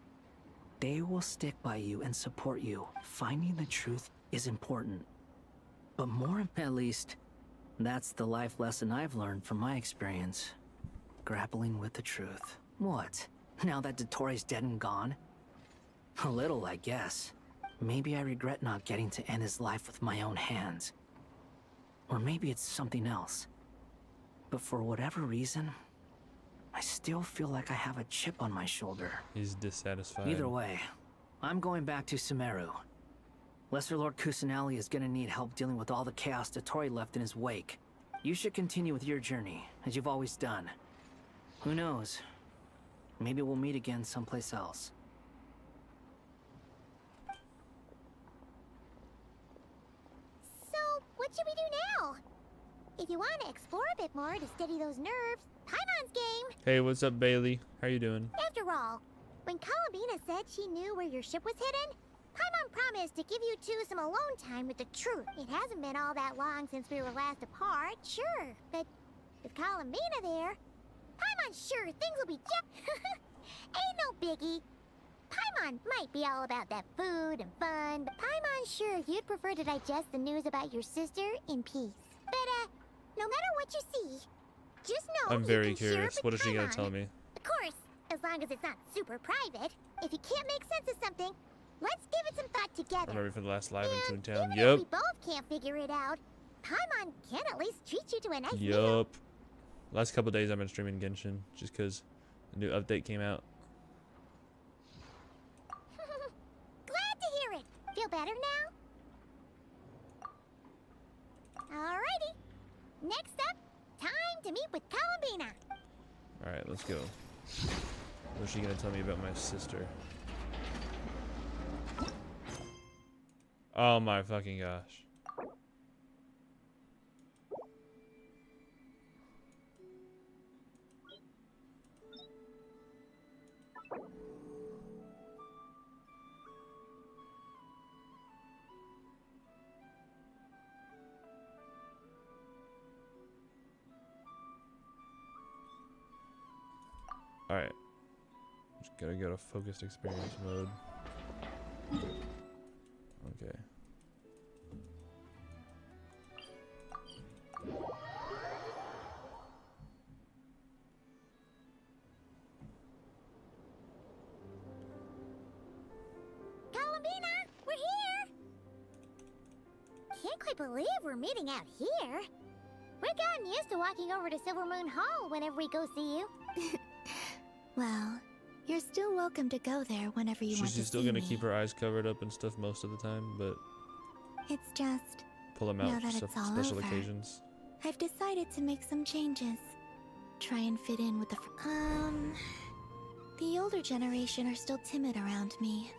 they will stick by you and support you. Finding the truth is important. But more, at least, that's the life lesson I've learned from my experience. Grappling with the truth. What? Now that Dottore's dead and gone? A little, I guess. Maybe I regret not getting to end his life with my own hands. Or maybe it's something else. But for whatever reason, I still feel like I have a chip on my shoulder. He's dissatisfied. Either way, I'm going back to Sumeru. Lesser Lord Kusanali is gonna need help dealing with all the chaos Dottore left in his wake. You should continue with your journey, as you've always done. Who knows? Maybe we'll meet again someplace else. So, what should we do now? If you want to explore a bit more to steady those nerves, Paimon's game! Hey, what's up, Bailey? How you doing? After all, when Columbina said she knew where your ship was hidden, Paimon promised to give you two some alone time with the truth. It hasn't been all that long since we were last apart, sure, but with Columbina there, Paimon's sure things will be Ain't no biggie. Paimon might be all about that food and fun, but Paimon's sure you'd prefer to digest the news about your sister in peace. But, no matter what you see, just know I'm you very can share curious. with What is she gonna Paimon. tell me? Of course, as long as it's not super private. If you can't make sense of something, let's give it some thought together. I'm ready for the last live in Toontown. Even if Yup. we both can't figure it out, Paimon can at least treat you to a nice meal. Yup. Last couple days I've been streaming Genshin just because the new update came out. Glad to hear it. Feel better now? Alrighty. Next up, time to meet with Columbina. Alright, let's go. What's she gonna tell me about my sister? Oh my fucking gosh. Alright. Just gotta go to focused experience mode. Okay. Columbina, we're here! Can't quite believe we're meeting out here. We've gotten used to walking over to Silvermoon Hall whenever we go see you. Well, you're still welcome to go there whenever you want to She's still see gonna me. keep her eyes covered up and stuff most of the time, but It's just, pull them now out that for it's all special over, occasions. I've decided to make some changes. Try and fit in with the the older generation are still timid around me.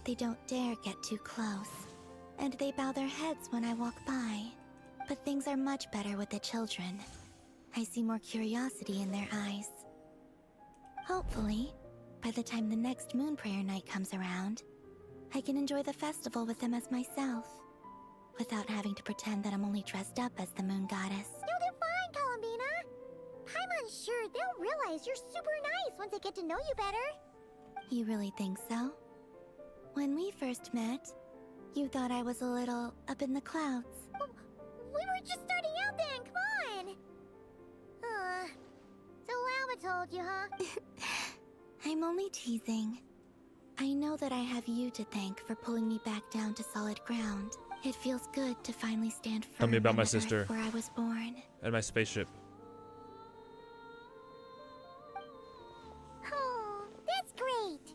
They don't dare get too close, and they bow their heads when I walk by. But things are much better with the children. I see more curiosity in their eyes. Hopefully, by the time the next Moon Prayer Night comes around, I can enjoy the festival with them as myself, without having to pretend that I'm only dressed up as the Moon Goddess. You'll do fine, Columbina. Paimon sure they'll realize you're super nice once they get to know you better. You really think so? When we first met, you thought I was a little up in the clouds. We were just starting out then, come on! So Lama told you, huh? I'm only teasing. I know that I have you to thank for pulling me back down to solid ground. It feels good to finally stand firm. Tell me about on my the sister. earth where I was born. And my spaceship. Oh, that's great!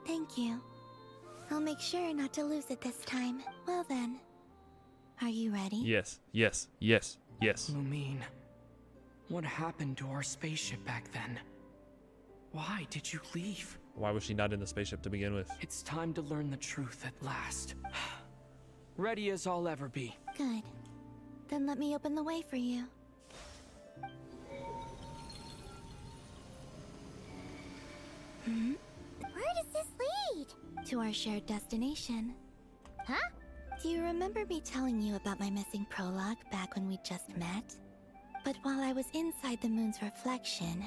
Thank you. I'll make sure not to lose it this time. Well then, are you ready? Yes, yes, yes, yes. Lumine, what happened to our spaceship back then? Why did you leave? Why was she not in the spaceship to begin with? It's time to learn the truth at last. Ready as I'll ever be. Good. Then let me open the way for you. Where does this lead? To our shared destination. Huh? Do you remember me telling you about my missing prologue back when we just met? But while I was inside the moon's reflection,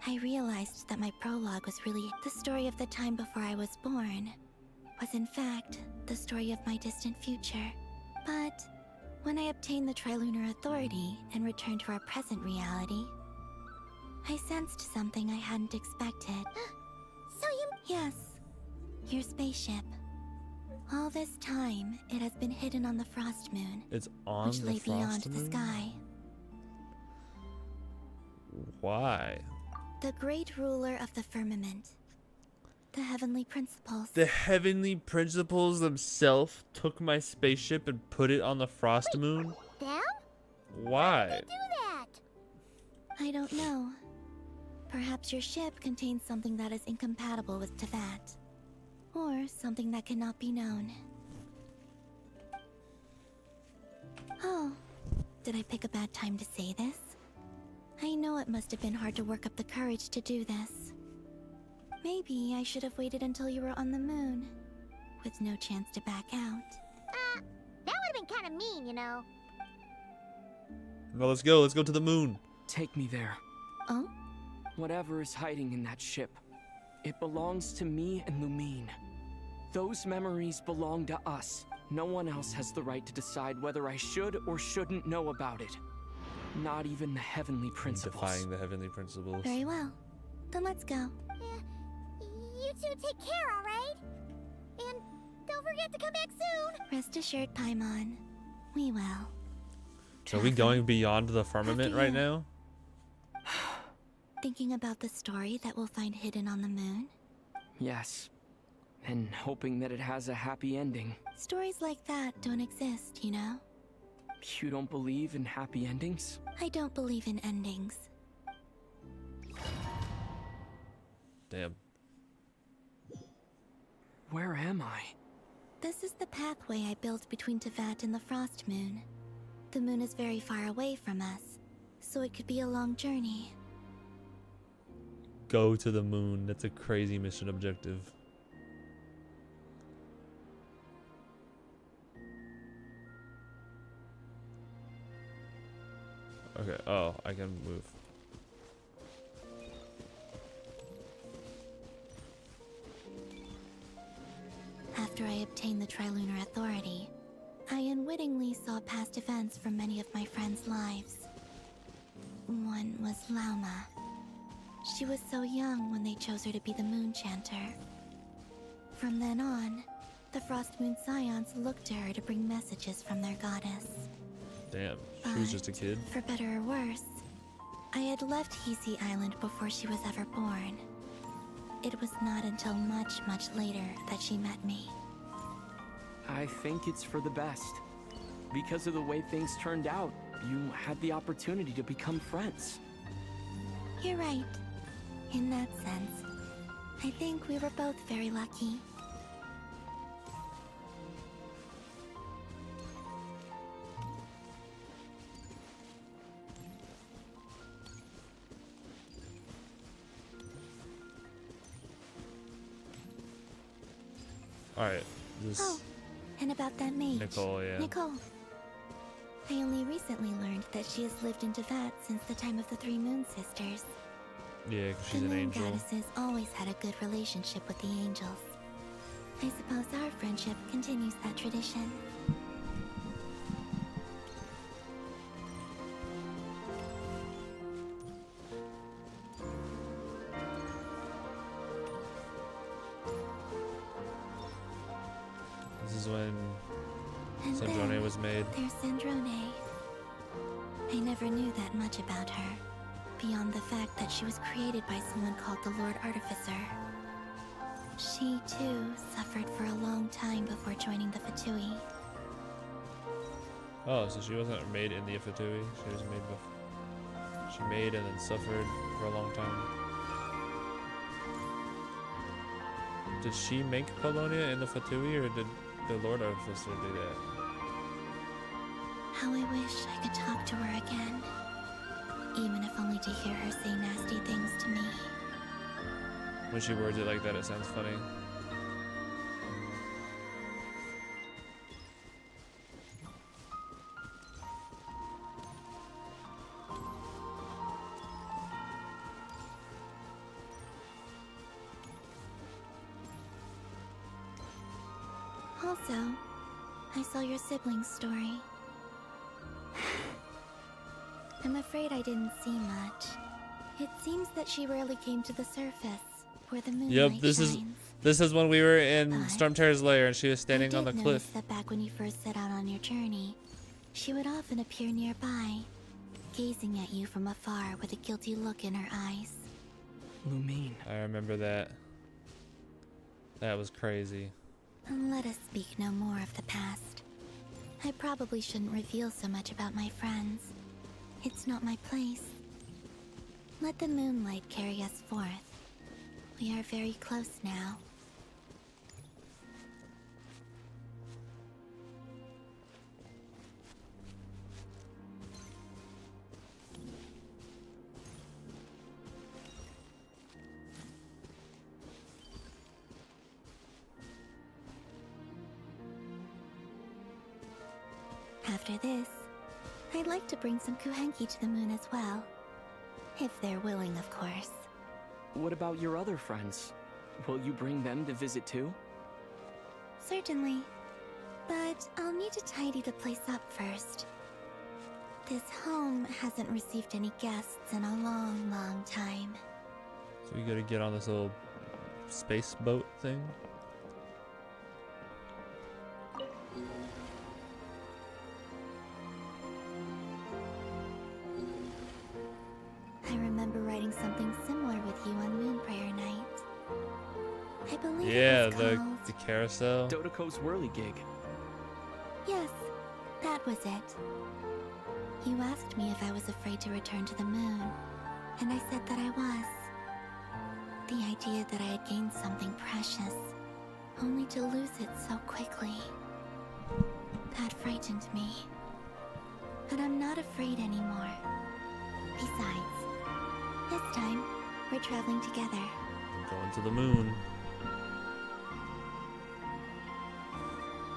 I realized that my prologue was really the story of the time before I was born. Was in fact the story of my distant future. But when I obtained the Trilunar Authority and returned to our present reality, I sensed something I hadn't expected. So you... Yes, your spaceship. All this time, it has been hidden on the Frost Moon. It's on which the lay beyond Frost the Moon? sky. Why? The great ruler of the firmament. The heavenly principles. The heavenly principles themselves took my spaceship and put it on the Frost Moon? Them? Why? Do that? I don't know. Perhaps your ship contains something that is incompatible with Teyvat. Or something that cannot be known. Oh, did I pick a bad time to say this? I know it must have been hard to work up the courage to do this. Maybe I should have waited until you were on the moon, with no chance to back out. That would've been kinda mean, you know. Well, let's go to the moon. Take me there. Oh? Whatever is hiding in that ship, it belongs to me and Lumine. Those memories belong to us. No one else has the right to decide whether I should or shouldn't know about it. Not even the heavenly principles. Defying the heavenly principles. Very well. Then let's go. You two take care, alright? And don't forget to come back soon! Rest assured, Paimon. We will. So are we going beyond the firmament right now? Thinking about the story that we'll find hidden on the moon? Yes. And hoping that it has a happy ending. Stories like that don't exist, you know? You don't believe in happy endings? I don't believe in endings. Damn. Where am I? This is the pathway I built between Teyvat and the Frost Moon. The moon is very far away from us, so it could be a long journey. Go to the moon. That's a crazy mission objective. Okay, oh, I can move. After I obtained the Trilunar Authority, I unwittingly saw past events from many of my friends' lives. One was Lauma. She was so young when they chose her to be the Moon Chanter. From then on, the Frost Moon Scions looked to her to bring messages from their goddess. Damn, she was just a kid. For better or worse, I had left Hisi Island before she was ever born. It was not until much, much later that she met me. I think it's for the best. Because of the way things turned out, you had the opportunity to become friends. You're right. In that sense, I think we were both very lucky. Alright, this Oh, and about that mage. Nicole, yeah. Nicole, I only recently learned that she has lived in Tevat since the time of the Three Moon Sisters. Yeah, 'cause The she's an moon angel. goddesses always had a good relationship with the angels. I suppose our friendship continues that tradition. This is when And Sandrone then was made. There's Sandrone. I never knew that much about her, beyond the fact that she was created by someone called the Lord Artificer. She, too, suffered for a long time before joining the Fatui. Oh, so she wasn't made in the Fatui. She was made before. She made and then suffered for a long time. Did she make Polonia in the Fatui, or did the Lord Artificer do that? How I wish I could talk to her again, even if only to hear her say nasty things to me. When she words it like that, it sounds funny. Also, I saw your siblings' story. I'm afraid I didn't see much. It seems that she rarely came to the surface, where the moonlight Yep, shines. this is when we were in But Storm Terror's lair and she was I standing did on the notice cliff. that back when you first set out on your journey, she would often appear nearby, gazing at you from afar with a guilty look in her eyes. Lumine. I remember that. That was crazy. And let us speak no more of the past. I probably shouldn't reveal so much about my friends. It's not my place. Let the moonlight carry us forth. We are very close now. After this, I'd like to bring some Kuhenki to the moon as well. If they're willing, of course. What about your other friends? Will you bring them to visit too? Certainly. But I'll need to tidy the place up first. This home hasn't received any guests in a long, long time. So we gotta get on this little space boat thing. I remember writing something similar with you on Moon Prayer Night. I believe Yeah, it was the called... carousel. Dodoko's whirligig. Yes, that was it. You asked me if I was afraid to return to the moon, and I said that I was. The idea that I had gained something precious, only to lose it so quickly. That frightened me. But I'm not afraid anymore. Besides, this time, we're traveling together. Going to the moon.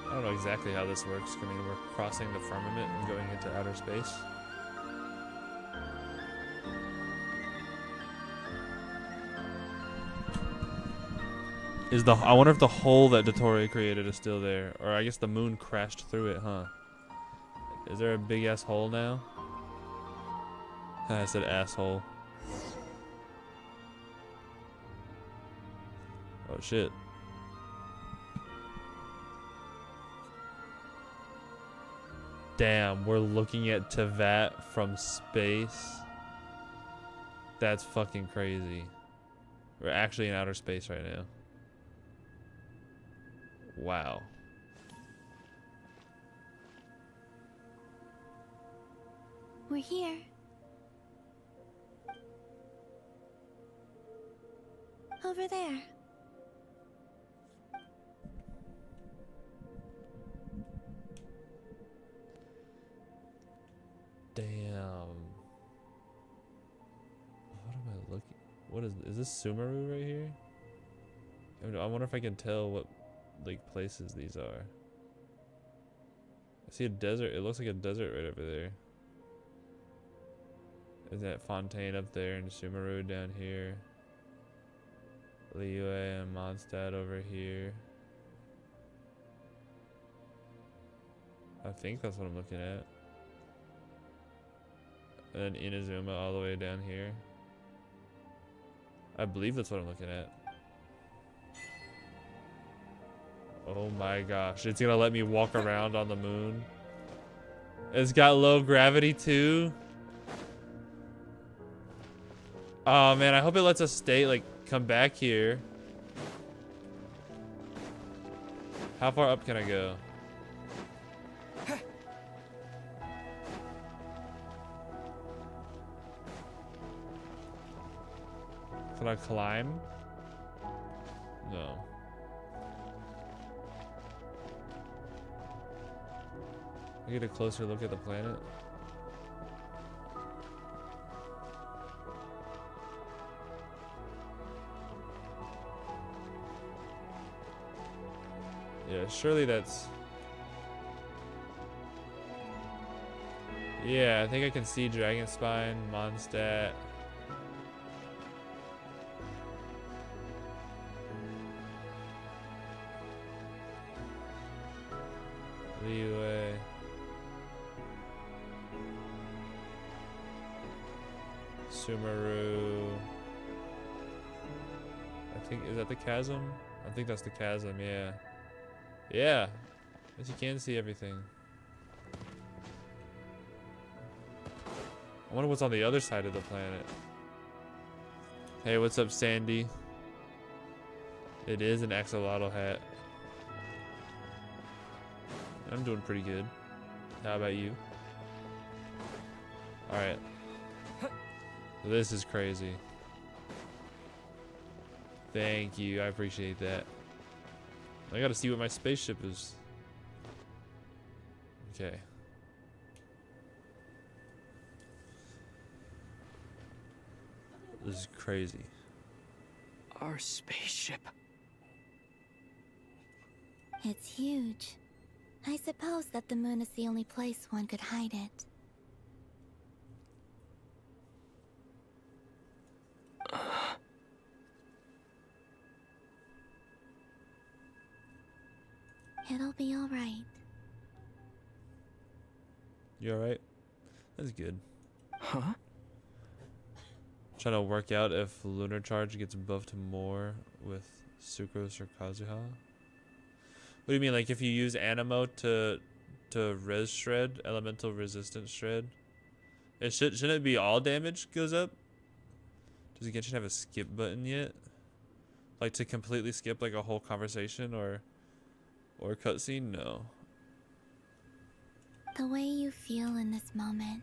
I don't know exactly how this works. I mean, we're crossing the firmament and going into outer space. I wonder if the hole that Dottore created is still there. Or I guess the moon crashed through it, huh? Is there a big ass hole now? I said asshole. Oh shit. Damn, we're looking at Tevat from space. That's fucking crazy. We're actually in outer space right now. Wow. We're here. Over there. Damn. What am I looking? What is this Sumeru right here? I wonder if I can tell what like places these are. See a desert? It looks like a desert right over there. Is that Fontaine up there and Sumeru down here? Liyue and Mondstadt over here. I think that's what I'm looking at. And then Inazuma all the way down here. I believe that's what I'm looking at. Oh my gosh, it's gonna let me walk around on the moon. It's got low gravity too. Oh man, I hope it lets us stay, like, come back here. How far up can I go? Can I climb? No. I get a closer look at the planet. Yeah, surely that's... Yeah, I think I can see Dragonspine, Mondstadt. Liyue. Sumeru. I think, is that the chasm? I think that's the chasm, yeah. Yeah, as you can see everything. I wonder what's on the other side of the planet. Hey, what's up, Sandy? It is an axolotl hat. I'm doing pretty good. How about you? Alright. This is crazy. Thank you, I appreciate that. I gotta see what my spaceship is. Okay. This is crazy. Our spaceship. It's huge. I suppose that the moon is the only place one could hide it. It'll be all right. You alright? That's good. Huh? Trying to work out if Lunar Charge gets buffed more with Sucrose or Kazuha. What do you mean, like if you use Anemo to res shred, elemental resistance shred? It shouldn't it be all damage goes up? Does Genshin have a skip button yet? Like to completely skip like a whole conversation or cutscene? No. The way you feel in this moment,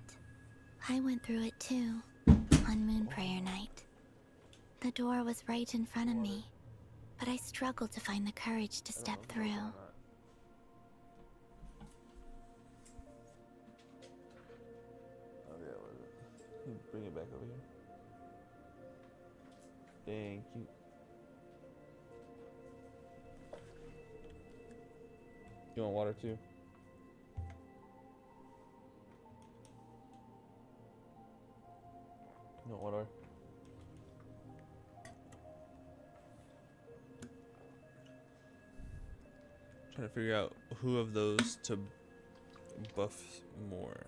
I went through it too, on Moon Prayer Night. The door was right in front of me, but I struggled to find the courage to step through. Oh yeah, what is it? Can you bring it back over here? Thank you. You want water too? You want water? Trying to figure out who of those to buff more.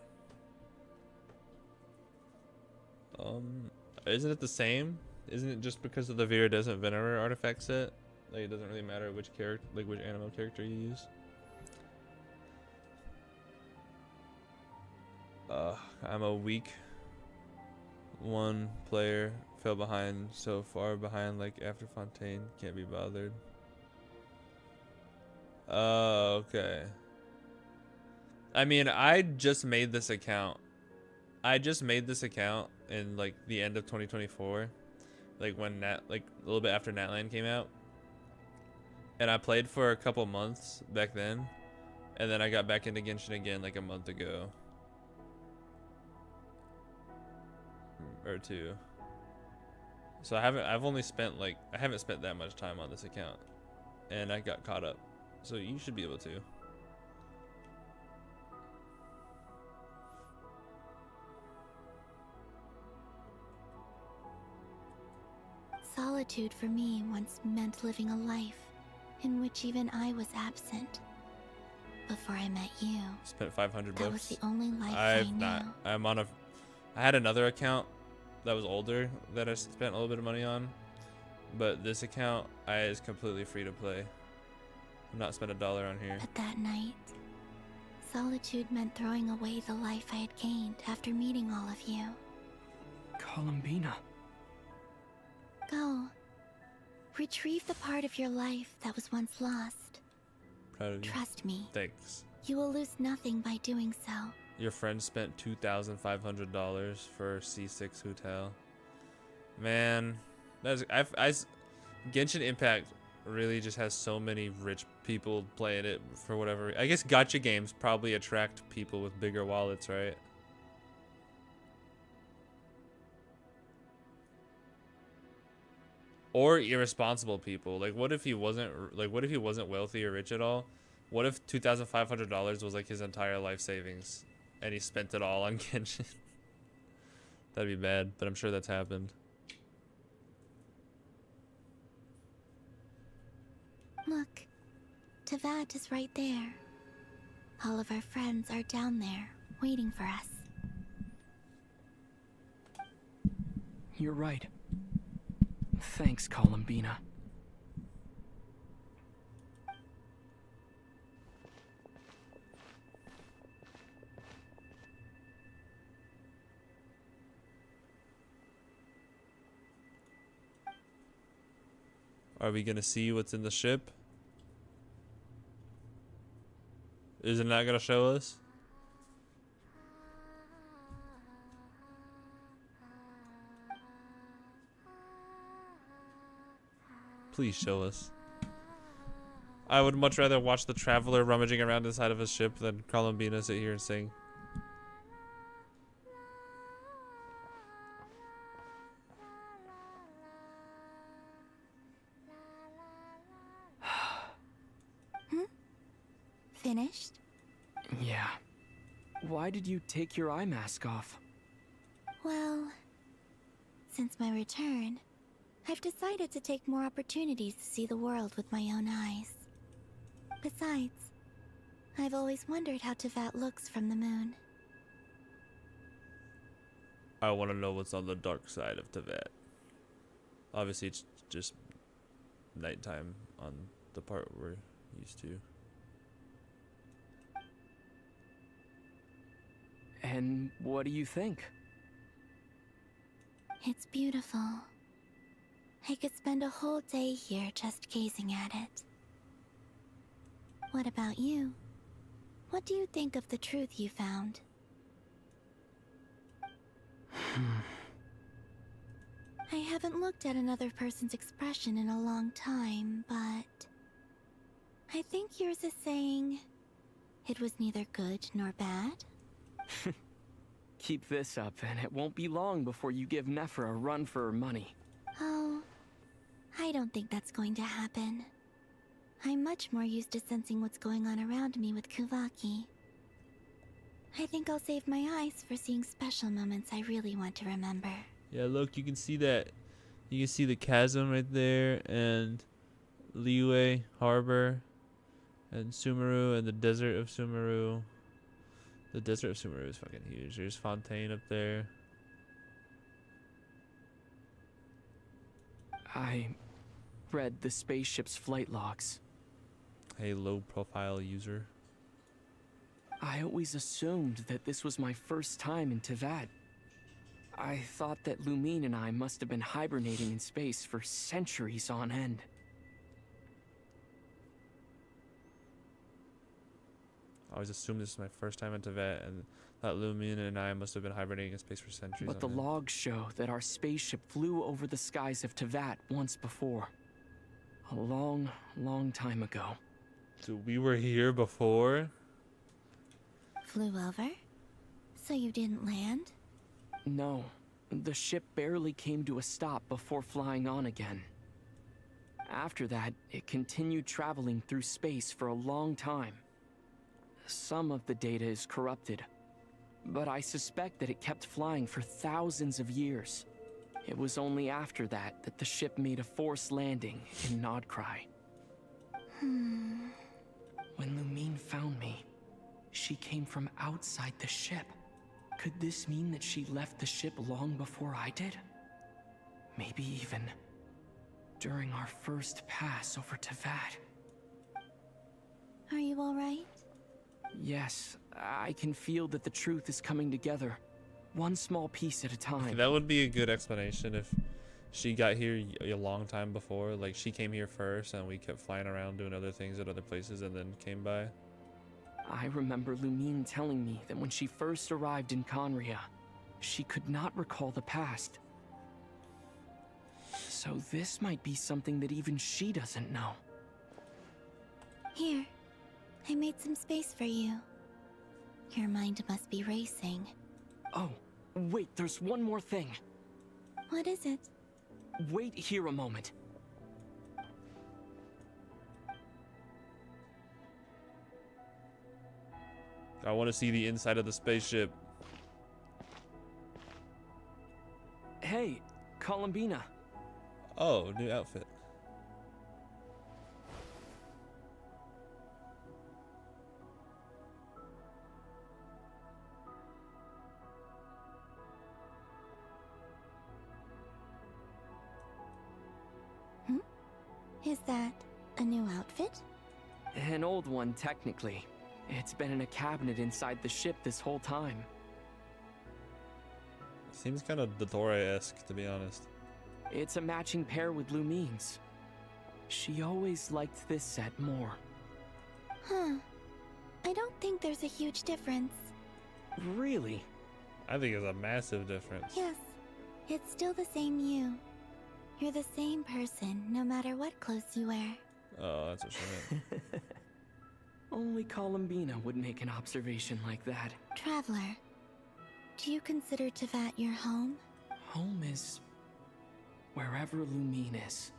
Isn't it the same? Isn't it just because of the Viridescent Venerer artifact set? Like it doesn't really matter which character, like which animal character you use. I'm a weak one player, fell behind so far behind, like after Fontaine, can't be bothered. Okay. I mean, I just made this account. In like the end of 2024, like when a little bit after Natlan came out, and I played for a couple months back then, and then I got back into Genshin again like a month ago. Or two. So I haven't spent that much time on this account, and I got caught up. So you should be able to. Solitude for me once meant living a life in which even I was absent. Before I met you, Spent 500 that bucks. was the only life I've I knew. not. I'm on a. I had another account that was older that I spent a little bit of money on, but this account is completely free to play. I've not spent $1 on here. But that night, solitude meant throwing away the life I had gained after meeting all of you. Columbina. Go. Retrieve the part of your life that was once lost. Proud of you. Trust me. Thanks. You will lose nothing by doing so. Your friend spent $2,500 for C6 Hotel. Man, Genshin Impact really just has so many rich people playing it for whatever. I guess gacha games probably attract people with bigger wallets, right? Or irresponsible people. Like, what if he wasn't wealthy or rich at all? What if $2,500 was like his entire life savings, and he spent it all on Genshin? That'd be bad, but I'm sure that's happened. Look, Teyvat is right there. All of our friends are down there, waiting for us. You're right. Thanks, Columbina. Are we gonna see what's in the ship? Is it not gonna show us? Please show us. I would much rather watch the traveler rummaging around inside of his ship than Columbina sit here and sing. Finished? Yeah. Why did you take your eye mask off? Well, since my return, I've decided to take more opportunities to see the world with my own eyes. Besides, I've always wondered how Teyvat looks from the moon. I want to know what's on the dark side of Teyvat. Obviously, it's just nighttime on the part we're used to. And what do you think? It's beautiful. I could spend a whole day here just gazing at it. What about you? What do you think of the truth you found? I haven't looked at another person's expression in a long time, but I think yours is saying it was neither good nor bad. Keep this up, and it won't be long before you give Nephra a run for her money. Oh, I don't think that's going to happen. I'm much more used to sensing what's going on around me with Kuvaki. I think I'll save my eyes for seeing special moments I really want to remember. Yeah, look, you can see that. You can see the chasm right there, and Liyue Harbor, and Sumeru, and the desert of Sumeru. The desert of Sumeru is fucking huge. There's Fontaine up there. I read the spaceship's flight logs. Hey, low-profile user. I always assumed that this was my first time in Teyvat. I thought that Lumine and I must have been hibernating in space for centuries on end. I always assumed this is my first time in Teyvat, and that Lumine and I must have been hibernating in space for centuries. But the on end. logs show that our spaceship flew over the skies of Teyvat once before. A long, long time ago. So we were here before? Flew over? So you didn't land? No, the ship barely came to a stop before flying on again. After that, it continued traveling through space for a long time. Some of the data is corrupted, but I suspect that it kept flying for thousands of years. It was only after that that the ship made a forced landing in Nodcry. When Lumine found me, she came from outside the ship. Could this mean that she left the ship long before I did? Maybe even during our first pass over Teyvat. Are you alright? Yes, I can feel that the truth is coming together, one small piece at a time. That would be a good explanation if she got here a long time before. Like, she came here first and we kept flying around doing other things at other places and then came by. I remember Lumine telling me that when she first arrived in Conria, she could not recall the past. So this might be something that even she doesn't know. Here, I made some space for you. Your mind must be racing. Oh, wait, there's one more thing. What is it? Wait here a moment. I want to see the inside of the spaceship. Hey, Columbina. Oh, new outfit. Is that a new outfit? An old one, technically. It's been in a cabinet inside the ship this whole time. Seems kind of Dottore-esque, to be honest. It's a matching pair with Lumine's. She always liked this set more. Huh. I don't think there's a huge difference. Really? I think it's a massive difference. Yes, it's still the same you. You're the same person, no matter what clothes you wear. Oh, that's what she meant. Only Columbina would make an observation like that. Traveler, do you consider Teyvat your home? Home is wherever Lumine is.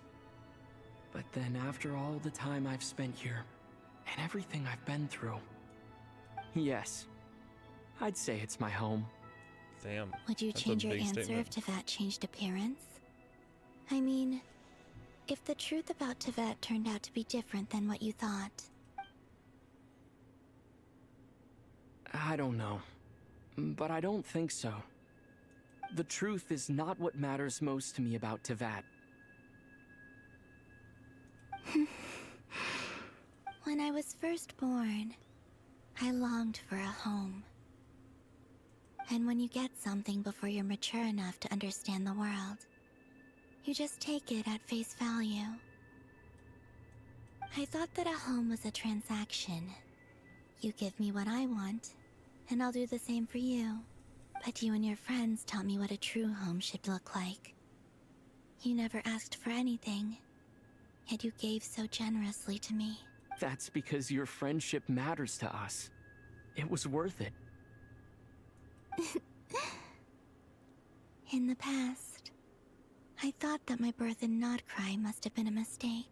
But then after all the time I've spent here, and everything I've been through, yes, I'd say it's my home. Damn. Would you change your answer if Teyvat changed appearance? I mean, if the truth about Teyvat turned out to be different than what you thought. I don't know, but I don't think so. The truth is not what matters most to me about Teyvat. When I was first born, I longed for a home. And when you get something before you're mature enough to understand the world, you just take it at face value. I thought that a home was a transaction. You give me what I want, and I'll do the same for you. But you and your friends taught me what a true home should look like. You never asked for anything, yet you gave so generously to me. That's because your friendship matters to us. It was worth it. In the past, I thought that my birth in Nodcry must have been a mistake.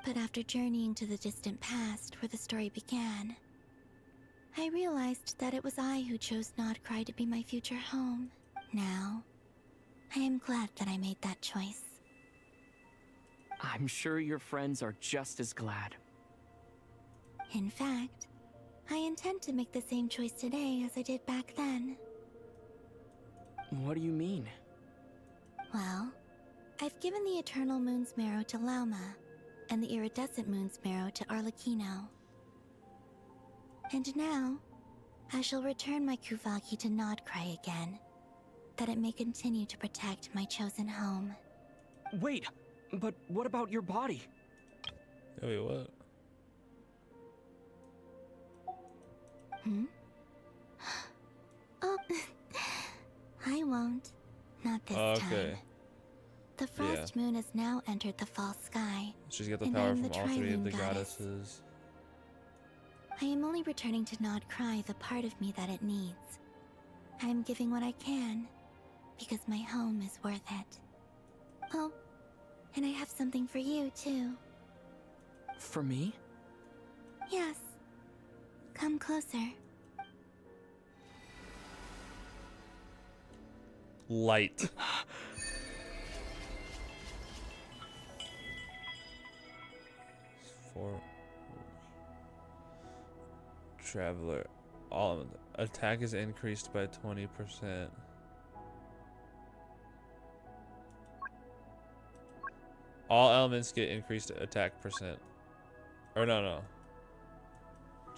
But after journeying to the distant past where the story began, I realized that it was I who chose Nodcry to be my future home. Now, I am glad that I made that choice. I'm sure your friends are just as glad. In fact, I intend to make the same choice today as I did back then. What do you mean? Well, I've given the Eternal Moon's Marrow to Lauma, and the Iridescent Moon's Marrow to Arlecchino. And now, I shall return my Kuvagi to Nodcry again, that it may continue to protect my chosen home. Wait, but what about your body? Wait, what? Oh, I won't. Not this time. The Frost Moon has now entered the false sky. She's got the power from all three of the goddesses. I am only returning to Nodcry the part of me that it needs. I am giving what I can, because my home is worth it. Oh, and I have something for you, too. For me? Yes. Come closer. Light. Traveler. All attack is increased by 20%. All elements get increased attack percent. Or no.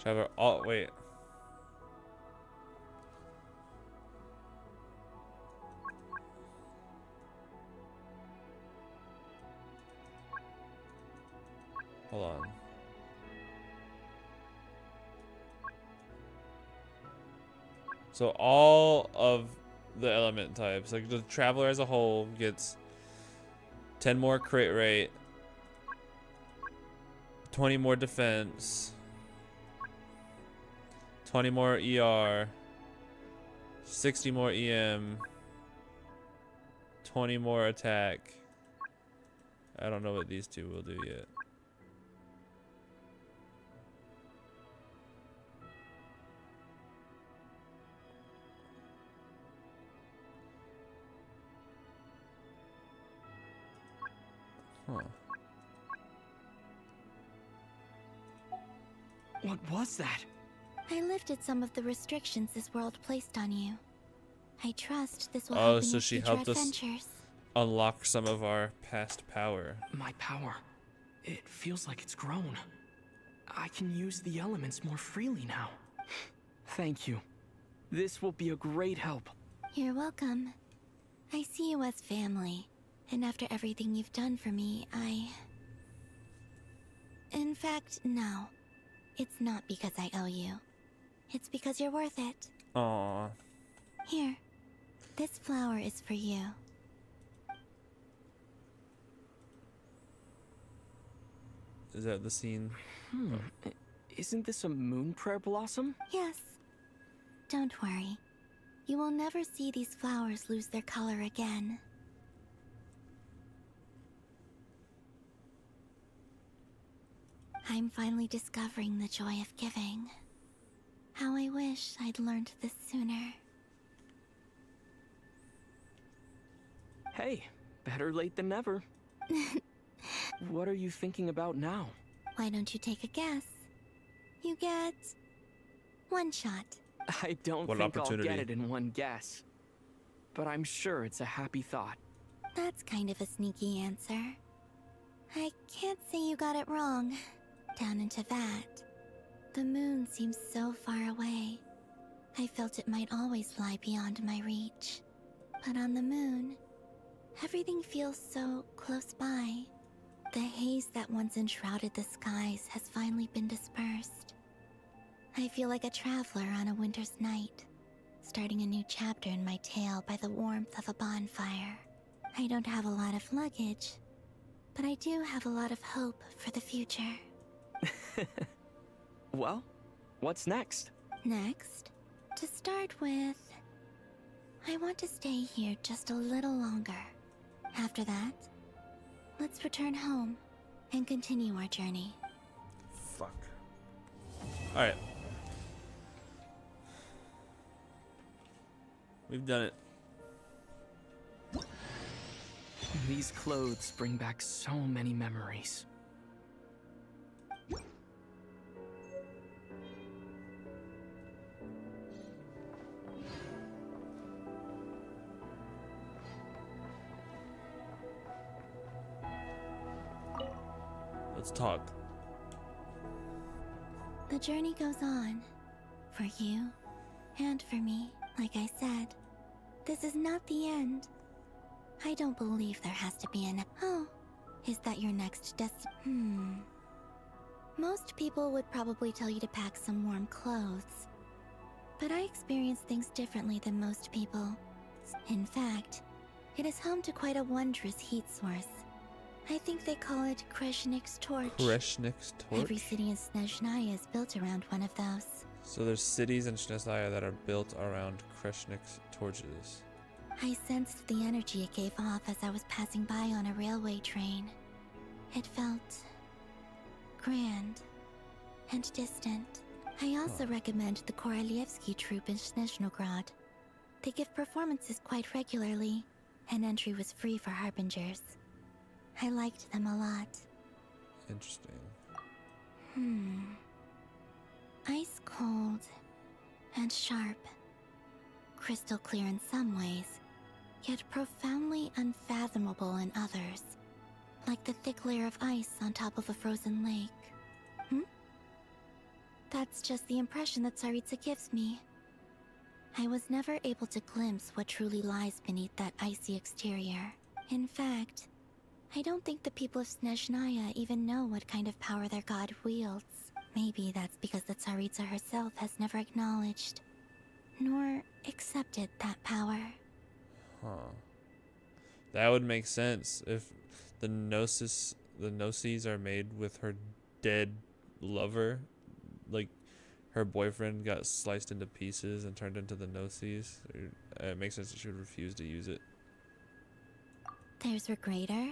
Traveler, all, wait. Hold on. So all of the element types, like the Traveler as a whole, gets 10 more crit rate, 20 more defense, 20 more ER, 60 more EM, 20 more attack. I don't know what these two will do yet. Huh. What was that? I lifted some of the restrictions this world placed on you. I trust this will help in so your she future helped us adventures. unlock some of our past power. My power. It feels like it's grown. I can use the elements more freely now. Thank you. This will be a great help. You're welcome. I see you as family, and after everything you've done for me, In fact, no. It's not because I owe you. It's because you're worth it. Aww. Here. This flower is for you. Is that the scene? Isn't this a moon prayer blossom? Yes. Don't worry. You will never see these flowers lose their color again. I'm finally discovering the joy of giving. How I wish I'd learned this sooner. Hey, better late than never. What are you thinking about now? Why don't you take a guess? You get... one shot. I don't think I'll get it in one guess. But I'm sure it's a happy thought. That's kind of a sneaky answer. I can't say you got it wrong. Down into that. The moon seems so far away. I felt it might always lie beyond my reach. But on the moon, everything feels so close by. The haze that once enshrouded the skies has finally been dispersed. I feel like a traveler on a winter's night, starting a new chapter in my tale by the warmth of a bonfire. I don't have a lot of luggage, but I do have a lot of hope for the future. Well, what's next? Next, to start with, I want to stay here just a little longer. After that, let's return home and continue our journey. Fuck. Alright. We've done it. These clothes bring back so many memories. Let's talk. The journey goes on. For you, and for me. Like I said, this is not the end. I don't believe there has to be an... Oh, is that your next Most people would probably tell you to pack some warm clothes. But I experience things differently than most people. In fact, it is home to quite a wondrous heat source. I think they call it Kreshnik's Torch. Kreshnik's Torch? Every city in Snezhnaya is built around one of those. So there's cities in Snezhnaya that are built around Kreshnik's torches. I sensed the energy it gave off as I was passing by on a railway train. It felt... grand and distant. I also recommend the Korolievsky troupe in Snezhnograd. They give performances quite regularly, and entry was free for harbingers. I liked them a lot. Interesting. Ice cold and sharp. Crystal clear in some ways, yet profoundly unfathomable in others. Like the thick layer of ice on top of a frozen lake. That's just the impression that Tsaritsa gives me. I was never able to glimpse what truly lies beneath that icy exterior. In fact, I don't think the people of Snezhnaya even know what kind of power their god wields. Maybe that's because the Tsaritsa herself has never acknowledged, nor accepted that power. Huh. That would make sense if the Gnosis are made with her dead lover. Like, her boyfriend got sliced into pieces and turned into the Gnosis. It makes sense that she would refuse to use it. There's Regrator,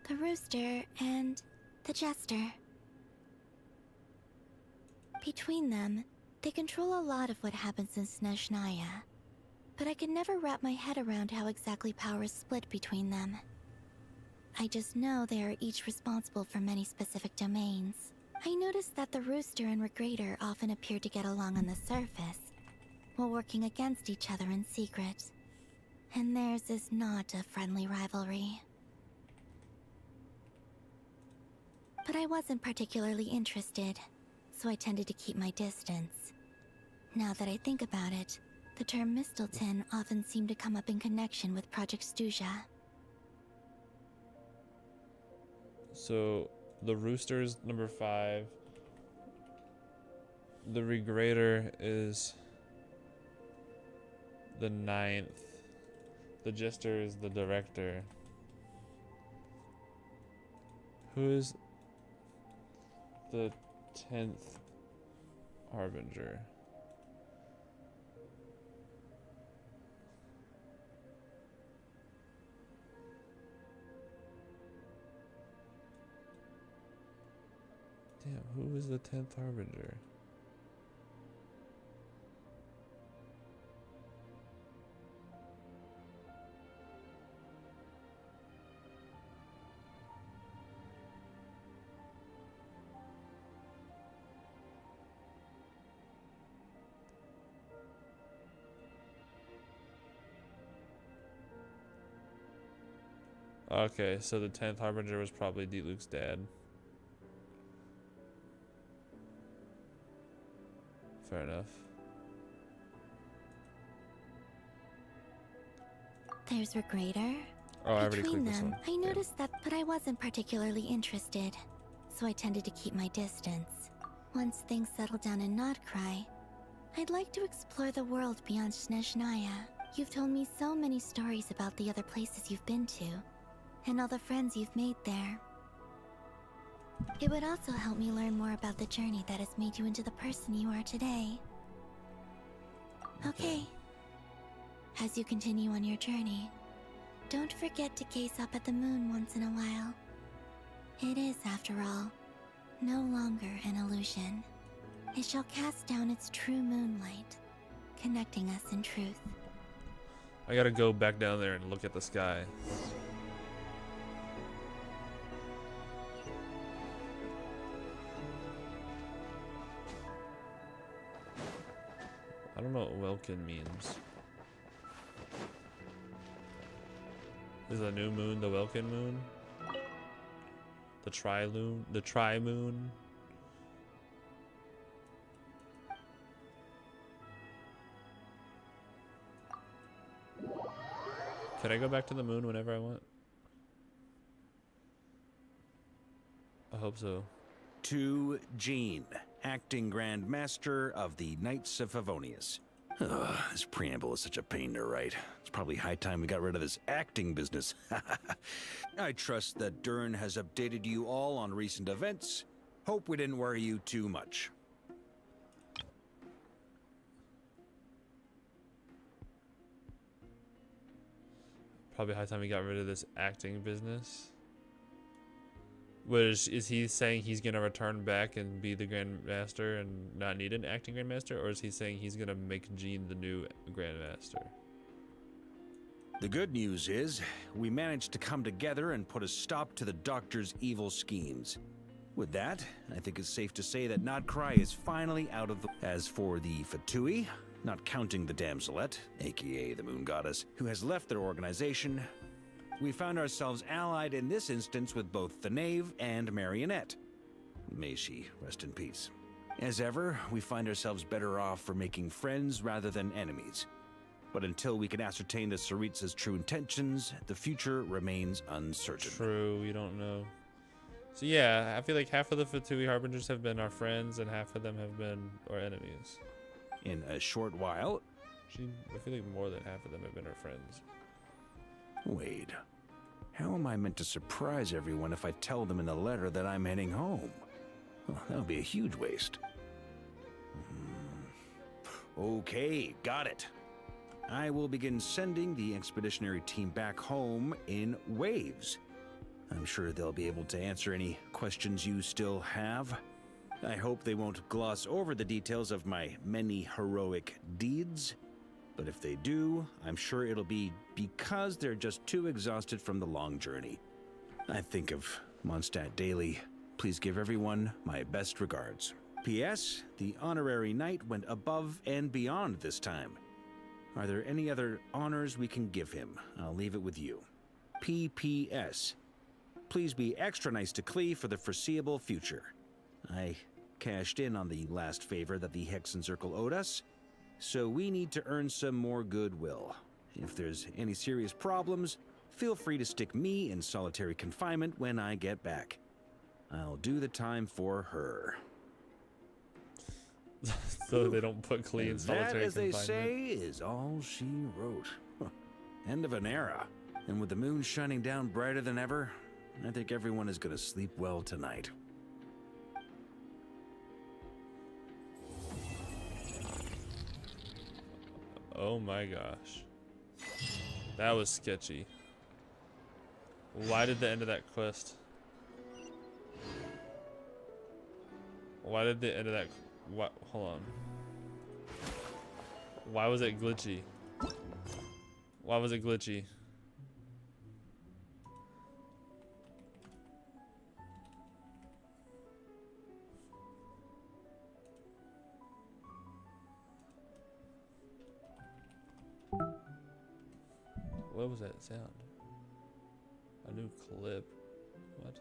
the Rooster, and the Jester. Between them, they control a lot of what happens in Snezhnaya. But I can never wrap my head around how exactly power is split between them. I just know they are each responsible for many specific domains. I noticed that the Rooster and Regrator often appear to get along on the surface, while working against each other in secret. And theirs is not a friendly rivalry. But I wasn't particularly interested, so I tended to keep my distance. Now that I think about it, the term Mistelton often seemed to come up in connection with Project Stuja. So, the Rooster's number 5. The Regrator is the 9th. The Jester is the director. Who is the 10th Harbinger? Damn, who is the 10th Harbinger? Okay, so the 10th Harbinger was probably Diluc's dad. Fair enough. There's Regrator. Oh, I already Between clicked this them, one. I noticed that, but I wasn't particularly interested, so I tended to keep my distance. Once things settle down in Notcry, I'd like to explore the world beyond Snezhnaya. You've told me so many stories about the other places you've been to, and all the friends you've made there. It would also help me learn more about the journey that has made you into the person you are today. Okay. As you continue on your journey, don't forget to gaze up at the moon once in a while. It is, after all, no longer an illusion. It shall cast down its true moonlight, connecting us in truth. I gotta go back down there and look at the sky. I don't know what Welkin means. Is the new moon the Welkin moon? The tri-moon? The tri-moon? Can I go back to the moon whenever I want? I hope so. To Jean, acting Grand Master of the Knights of Favonius. Ugh, this preamble is such a pain to write. It's probably high time we got rid of this acting business. I trust that Dern has updated you all on recent events. Hope we didn't worry you too much. Probably high time we got rid of this acting business. Is he saying he's gonna return back and be the Grand Master and not need an acting Grand Master, or is he saying he's gonna make Jean the new Grand Master? The good news is, we managed to come together and put a stop to the Doctor's evil schemes. With that, I think it's safe to say that Notcry is finally out of the... As for the Fatui, not counting the Damselette, aka the Moon Goddess, who has left their organization, we found ourselves allied in this instance with both the Knave and Marionette. May she rest in peace. As ever, we find ourselves better off for making friends rather than enemies. But until we can ascertain the Tsaritsa's true intentions, the future remains uncertain. True, we don't know. So yeah, I feel like half of the Fatui Harbingers have been our friends and half of them have been our enemies. In a short while... I feel like more than half of them have been our friends. Wait, how am I meant to surprise everyone if I tell them in the letter that I'm heading home? Well, that would be a huge waste. Okay, got it. I will begin sending the expeditionary team back home in waves. I'm sure they'll be able to answer any questions you still have. I hope they won't gloss over the details of my many heroic deeds. But if they do, I'm sure it'll be because they're just too exhausted from the long journey. I think of Mondstadt daily. Please give everyone my best regards. P.S. The honorary knight went above and beyond this time. Are there any other honors we can give him? I'll leave it with you. P.P.S. Please be extra nice to Klee for the foreseeable future. I cashed in on the last favor that the Hexen Circle owed us, so we need to earn some more goodwill. If there's any serious problems, feel free to stick me in solitary confinement when I get back. I'll do the time for her. So they don't put Klee in solitary confinement. That, as confinement. they say, is all she wrote. Huh. End of an era. And with the moon shining down brighter than ever, I think everyone is going to sleep well tonight. Oh my gosh. That was sketchy. Why did the end of that quest? Why did the end of that... What? Hold on. Why was it glitchy? Why was it glitchy? What was that sound? A new clip. What?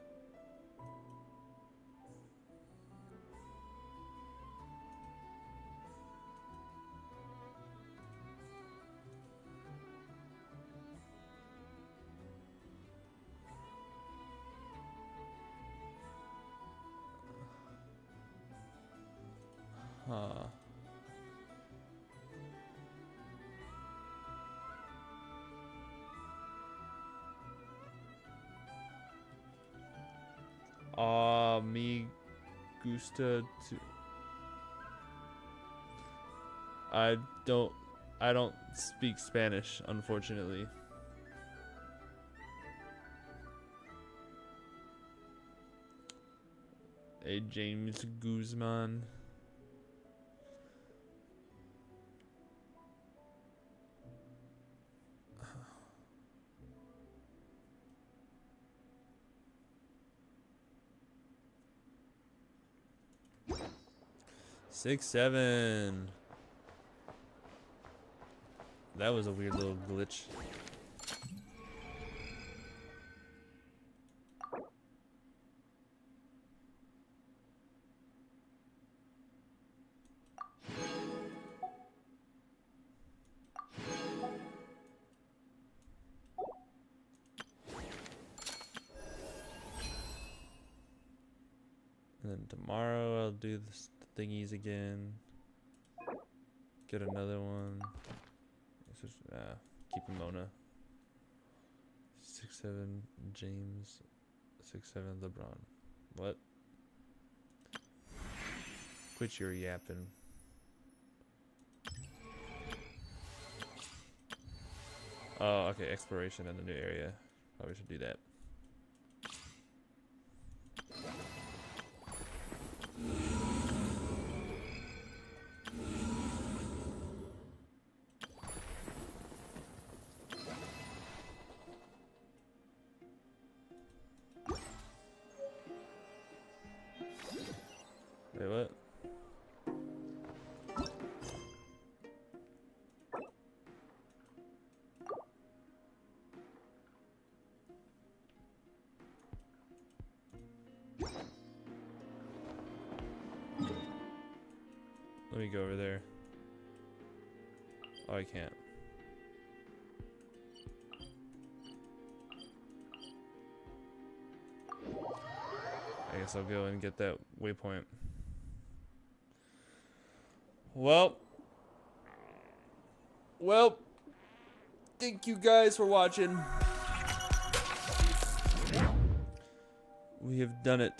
Huh. Me gusta to... I don't speak Spanish, unfortunately. Hey, James Guzman. Six, 7. That was a weird little glitch. And then tomorrow I'll do this thingies again. Get another one. Keep Mona. 6-7 James. 6-7 LeBron. What? Quit your yapping. Oh, okay. Exploration in the new area. Probably should do that. me go over there. Oh, I can't. I guess I'll go and get that waypoint. Well, thank you guys for watching. We have done it.